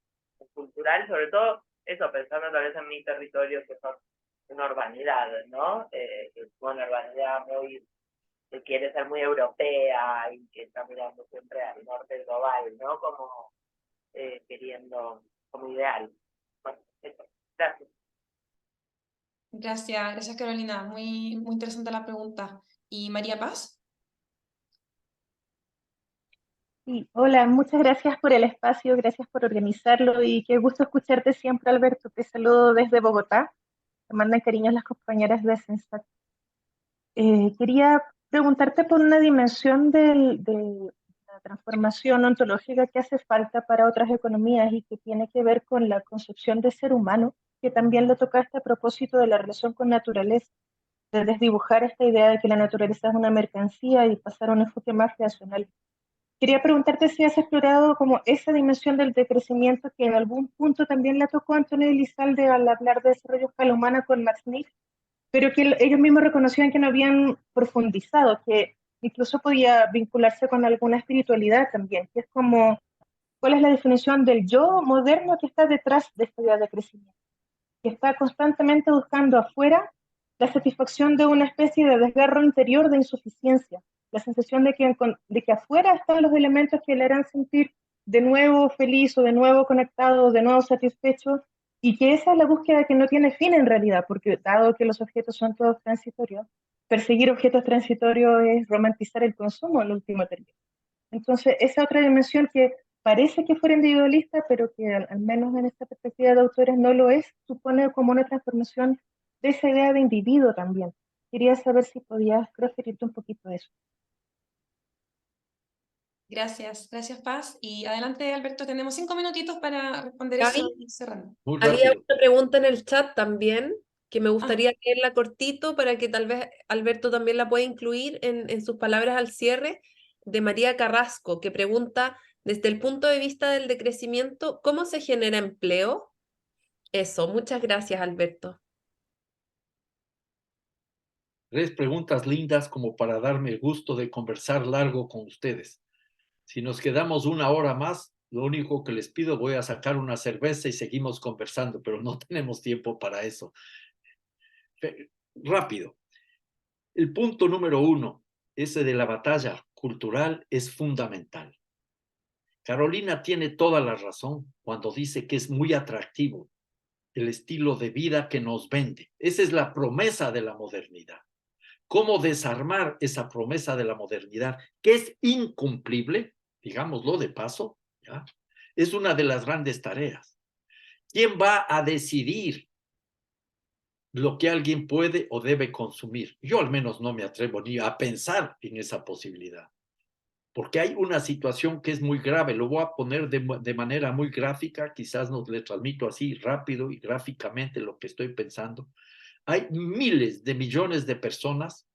[SPEAKER 5] cultural? Sobre todo, eso, pensando tal vez en mi territorio, que son una urbanidad, ¿no? Es una urbanidad muy, que quiere ser muy europea y que está mirando siempre al norte global, ¿no? Como queriendo, como ideal. Bueno, eso, gracias.
[SPEAKER 1] Gracias Carolina. Muy interesante la pregunta. ¿Y María Paz?
[SPEAKER 6] Sí, hola, muchas gracias por el espacio, gracias por organizarlo y qué gusto escucharte siempre, Alberto. Te saludo desde Bogotá. Te mandan cariños las compañeras de Sensat. Quería preguntarte por una dimensión de la transformación ontológica que hace falta para otras economías y que tiene que ver con la concepción de ser humano, que también lo tocaste a propósito de la relación con naturaleza, de desdibujar esta idea de que la naturaleza es una mercancía y pasar a un enfoque más racional. Quería preguntarte si has explorado como esa dimensión del decrecimiento que en algún punto también la tocó Antonio Elizalde al hablar de desarrollo a escala humana con Max Neff, pero que ellos mismos reconocían que no habían profundizado, que incluso podía vincularse con alguna espiritualidad también, que es como, ¿cuál es la definición del yo moderno que está detrás de esta idea de crecimiento? Que está constantemente buscando afuera la satisfacción de una especie de desgarro interior de insuficiencia, la sensación de que afuera están los elementos que le harán sentir de nuevo feliz o de nuevo conectado o de nuevo satisfecho, y que esa es la búsqueda que no tiene fin en realidad, porque dado que los objetos son todos transitorios, perseguir objetos transitorios es romantizar el consumo en último término. Entonces, esa otra dimensión que parece que fuera individualista, pero que al menos en esta perspectiva de autores no lo es, supone como una transformación de esa idea de individuo también. Quería saber si podías referirte un poquito a eso.
[SPEAKER 1] Gracias Paz. Y adelante, Alberto, tenemos 5 minutitos para responder
[SPEAKER 7] Gaby,
[SPEAKER 1] eso y cerrando.
[SPEAKER 2] Muy
[SPEAKER 7] había
[SPEAKER 2] rápido.
[SPEAKER 7] una pregunta en el chat también que me gustaría leerla cortito para que tal vez Alberto también la pueda incluir en sus palabras al cierre, de María Carrasco, que pregunta, desde el punto de vista del decrecimiento, ¿cómo se genera empleo? Eso, muchas gracias, Alberto.
[SPEAKER 2] 3 preguntas lindas como para darme el gusto de conversar largo con ustedes. Si nos quedamos 1 hora más, lo único que les pido, voy a sacar una cerveza y seguimos conversando, pero no tenemos tiempo para eso. Rápido. El punto número 1, ese de la batalla cultural, es fundamental. Carolina tiene toda la razón cuando dice que es muy atractivo el estilo de vida que nos vende. Esa es la promesa de la modernidad. ¿Cómo desarmar esa promesa de la modernidad, que es incumplible? Digámoslo de paso, ¿ya? Es una de las grandes tareas. ¿Quién va a decidir lo que alguien puede o debe consumir? Yo al menos no me atrevo ni a pensar en esa posibilidad, porque hay una situación que es muy grave. Lo voy a poner de manera muy gráfica, quizás no le transmito así rápido y gráficamente lo que estoy pensando. Hay miles de millones de personas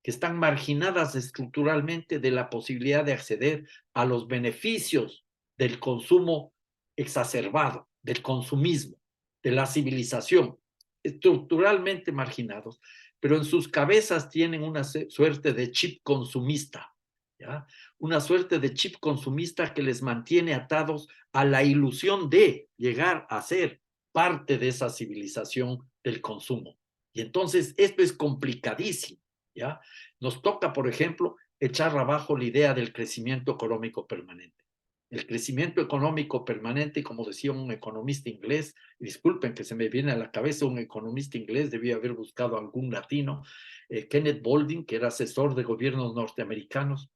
[SPEAKER 2] que están marginadas estructuralmente de la posibilidad de acceder a los beneficios del consumo exacerbado, del consumismo, de la civilización, estructuralmente marginados, pero en sus cabezas tienen una suerte de chip consumista, ¿ya? Una suerte de chip consumista que les mantiene atados a la ilusión de llegar a ser parte de esa civilización del consumo. Y entonces esto es complicadísimo, ¿ya? Nos toca, por ejemplo, echar abajo la idea del crecimiento económico permanente. El crecimiento económico permanente, como decía un economista inglés, y disculpen que se me viene a la cabeza un economista inglés, debía haber buscado algún latino, Kenneth Boulding, que era asesor de gobiernos norteamericanos,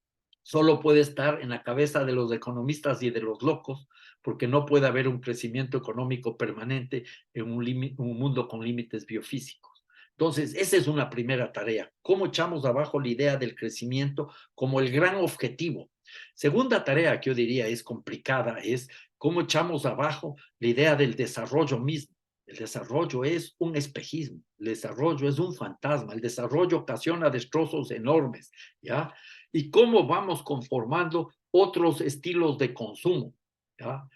[SPEAKER 2] solo puede estar en la cabeza de los economistas y de los locos, porque no puede haber un crecimiento económico permanente en un mundo con límites biofísicos. Entonces, esa es una primera tarea. ¿Cómo echamos abajo la idea del crecimiento como el gran objetivo? Segunda tarea que yo diría es complicada es cómo echamos abajo la idea del desarrollo mismo. El desarrollo es un espejismo, el desarrollo es un fantasma, el desarrollo ocasiona destrozos enormes, ¿ya? Y cómo vamos conformando otros estilos de consumo, ¿ya?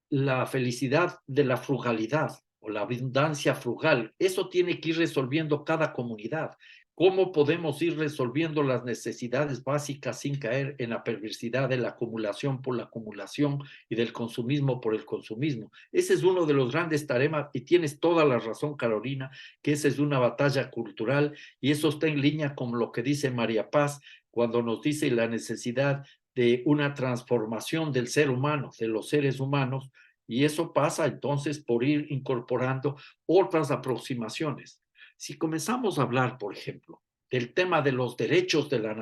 [SPEAKER 2] La felicidad de la frugalidad o la abundancia frugal, eso tiene que ir resolviendo cada comunidad. ¿Cómo podemos ir resolviendo las necesidades básicas sin caer en la perversidad de la acumulación por la acumulación y del consumismo por el consumismo? Ese es uno de los grandes tareas y tienes toda la razón, Carolina, que esa es una batalla cultural y eso está en línea con lo que dice María Paz cuando nos dice la necesidad de una transformación del ser humano, de los seres humanos, y eso pasa entonces por ir incorporando otras aproximaciones. Si comenzamos a hablar, por ejemplo, del tema de los derechos de la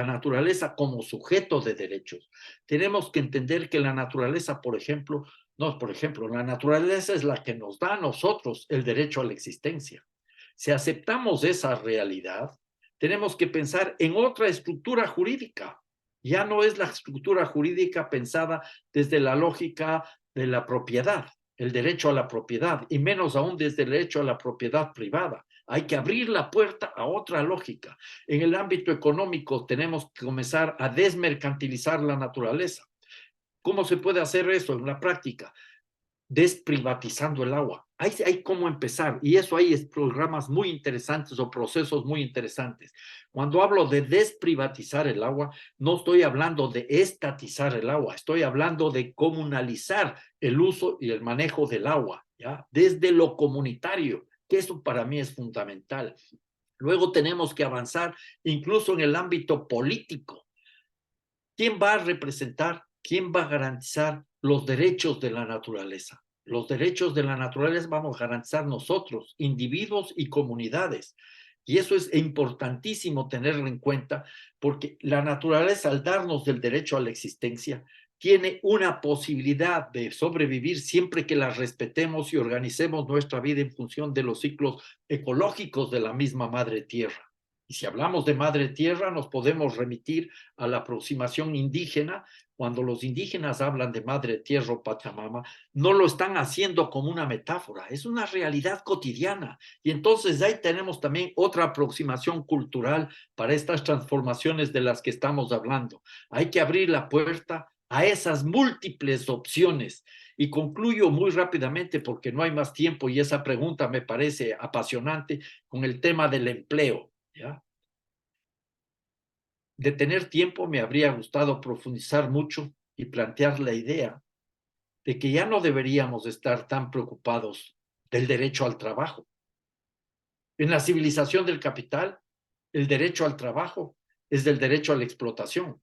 [SPEAKER 2] naturaleza como sujeto de derechos, tenemos que entender que la naturaleza, por ejemplo, la naturaleza es la que nos da a nosotros el derecho a la existencia. Si aceptamos esa realidad, tenemos que pensar en otra estructura jurídica. Ya no es la estructura jurídica pensada desde la lógica de la propiedad, el derecho a la propiedad, y menos aún desde el derecho a la propiedad privada. Hay que abrir la puerta a otra lógica. En el ámbito económico tenemos que comenzar a desmercantilizar la naturaleza. ¿Cómo se puede hacer eso en la práctica? Desprivatizando el agua. Hay cómo empezar, y eso hay programas muy interesantes o procesos muy interesantes. Cuando hablo de desprivatizar el agua, no estoy hablando de estatizar el agua, estoy hablando de comunalizar el uso y el manejo del agua, ¿ya? Desde lo comunitario, que eso para mí es fundamental. Luego tenemos que avanzar incluso en el ámbito político. ¿Quién va a representar? ¿Quién va a garantizar los derechos de la naturaleza? Los derechos de la naturaleza vamos a garantizar nosotros, individuos y comunidades. Y eso es importantísimo tenerlo en cuenta porque la naturaleza, al darnos el derecho a la existencia, tiene una posibilidad de sobrevivir siempre que la respetemos y organicemos nuestra vida en función de los ciclos ecológicos de la misma madre tierra. Y si hablamos de madre tierra, nos podemos remitir a la aproximación indígena. Cuando los indígenas hablan de madre tierra o Pachamama, no lo están haciendo como una metáfora, es una realidad cotidiana. Y entonces ahí tenemos también otra aproximación cultural para estas transformaciones de las que estamos hablando. Hay que abrir la puerta a esas múltiples opciones. Y concluyo muy rápidamente porque no hay más tiempo y esa pregunta me parece apasionante con el tema del empleo. ¿Ya? De tener tiempo me habría gustado profundizar mucho y plantear la idea de que ya no deberíamos estar tan preocupados del derecho al trabajo. En la civilización del capital, el derecho al trabajo es del derecho a la explotación.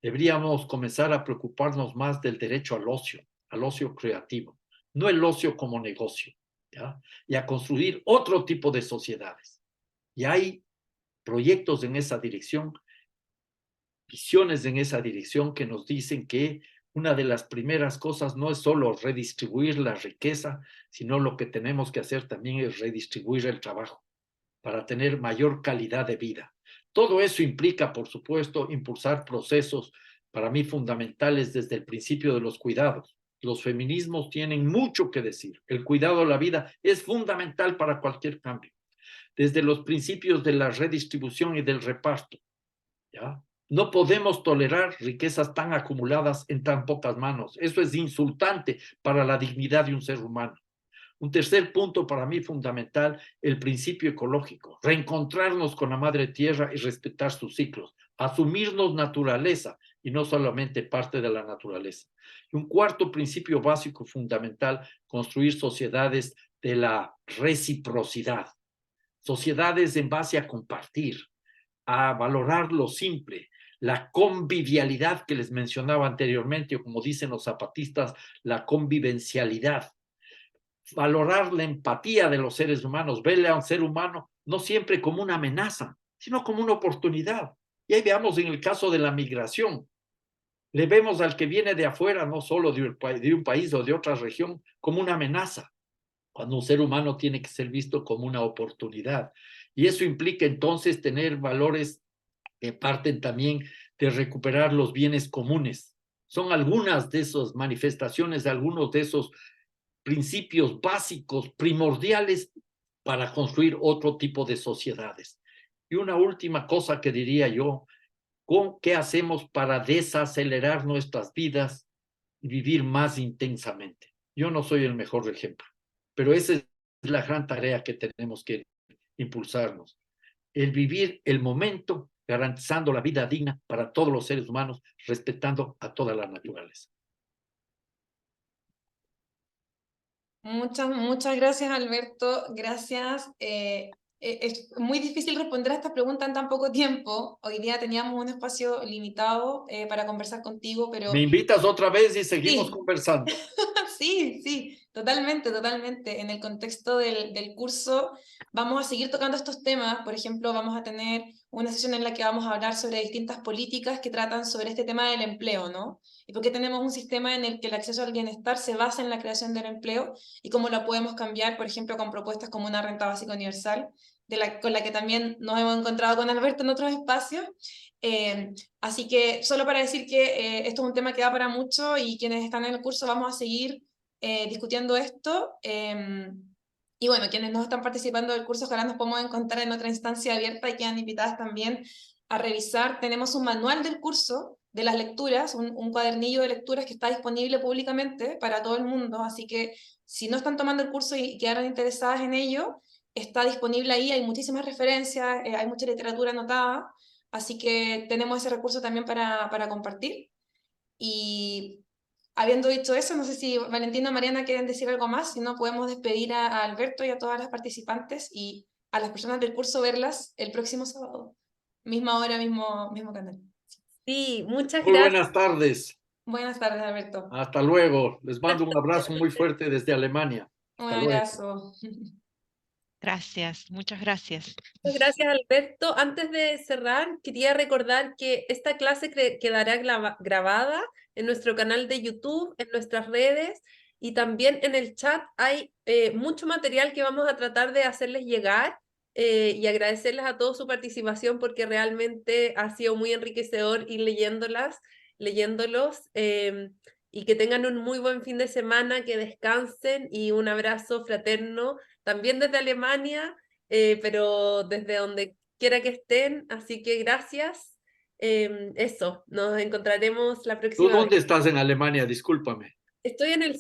[SPEAKER 2] Deberíamos comenzar a preocuparnos más del derecho al ocio creativo, no el ocio como negocio, ¿ya? Y a construir otro tipo de sociedades. Y hay proyectos en esa dirección, visiones en esa dirección que nos dicen que una de las primeras cosas no es solo redistribuir la riqueza, sino lo que tenemos que hacer también es redistribuir el trabajo para tener mayor calidad de vida. Todo eso implica, por supuesto, impulsar procesos para mí fundamentales desde el principio de los cuidados. Los feminismos tienen mucho que decir. El cuidado de la vida es fundamental para cualquier cambio. Desde los principios de la redistribución y del reparto, ¿ya? No podemos tolerar riquezas tan acumuladas en tan pocas manos. Eso es insultante para la dignidad de un ser humano. Un tercer punto para mí fundamental, el principio ecológico. Reencontrarnos con la madre tierra y respetar sus ciclos. Asumirnos naturaleza y y no solamente parte de la naturaleza. Y un cuarto principio básico fundamental, construir sociedades de la reciprocidad, sociedades en base a compartir, a valorar lo simple, la convivialidad que les mencionaba anteriormente, o como dicen los zapatistas, la convivencialidad. Valorar la empatía de los seres humanos, verle a un ser humano no siempre como una amenaza, sino como una oportunidad. Y ahí veamos en el caso de la migración. Le vemos al que viene de afuera, no solo de un país o de otra región, como una amenaza, cuando un ser humano tiene que ser visto como una oportunidad. Y eso implica entonces tener valores que parten también de recuperar los bienes comunes. Son algunas de esas manifestaciones, algunos de esos principios básicos, primordiales para construir otro tipo de sociedades. Y una última cosa que diría yo, ¿qué hacemos para desacelerar nuestras vidas y vivir más intensamente? Yo no soy el mejor ejemplo, pero esa es la gran tarea que tenemos que impulsarnos. El vivir el momento garantizando la vida digna para todos los seres humanos, respetando a toda la naturaleza.
[SPEAKER 1] Muchas gracias, Alberto. Gracias. Es muy difícil responder a esta pregunta en tan poco tiempo. Hoy día teníamos un espacio limitado para conversar contigo, pero
[SPEAKER 2] Me invitas otra vez y seguimos
[SPEAKER 1] sí.
[SPEAKER 2] conversando.
[SPEAKER 1] Sí, totalmente, totalmente. En el contexto del curso vamos a seguir tocando estos temas. Por ejemplo, vamos a tener una sesión en la que vamos a hablar sobre distintas políticas que tratan sobre este tema del empleo, ¿no? Y por qué tenemos un sistema en el que el acceso al bienestar se basa en la creación del empleo y cómo lo podemos cambiar, por ejemplo, con propuestas como una renta básica universal, con la que también nos hemos encontrado con Alberto en otros espacios. Así que solo para decir que esto es un tema que da para mucho y quienes están en el curso vamos a seguir discutiendo esto. Y bueno, quienes no están participando del curso, ojalá nos podamos encontrar en otra instancia abierta y quedan invitadas también a revisar. Tenemos un manual del curso de las lecturas, un cuadernillo de lecturas que está disponible públicamente para todo el mundo, así que si no están tomando el curso y quedaron interesadas en ello, está disponible ahí, hay muchísimas referencias, hay mucha literatura anotada, así que tenemos ese recurso también para compartir. Y habiendo dicho eso, no sé si Valentina o Mariana quieren decir algo más, si no podemos despedir a Alberto y a todas las participantes y a las personas del curso verlas el próximo sábado. Misma hora, mismo canal.
[SPEAKER 7] Sí, muchas
[SPEAKER 2] Muy
[SPEAKER 7] gracias.
[SPEAKER 2] buenas tardes.
[SPEAKER 1] Buenas tardes, Alberto.
[SPEAKER 2] Hasta luego. Les mando un abrazo muy fuerte desde Alemania.
[SPEAKER 1] Un
[SPEAKER 2] Hasta luego.
[SPEAKER 1] abrazo.
[SPEAKER 8] Gracias, muchas gracias.
[SPEAKER 7] Muchas gracias, Alberto. Antes de cerrar, quería recordar que esta clase quedará grabada en nuestro canal de YouTube, en nuestras redes y también en el chat hay mucho material que vamos a tratar de hacerles llegar y agradecerles a todos su participación porque realmente ha sido muy enriquecedor ir leyéndolos y que tengan un muy buen fin de semana, que descansen y un abrazo fraterno también desde Alemania, pero desde donde quiera que estén, así que gracias. Eso, nos encontraremos la
[SPEAKER 2] ¿Tú
[SPEAKER 7] próxima
[SPEAKER 2] dónde
[SPEAKER 7] vez.
[SPEAKER 2] estás en Alemania? Discúlpame.
[SPEAKER 7] Estoy en el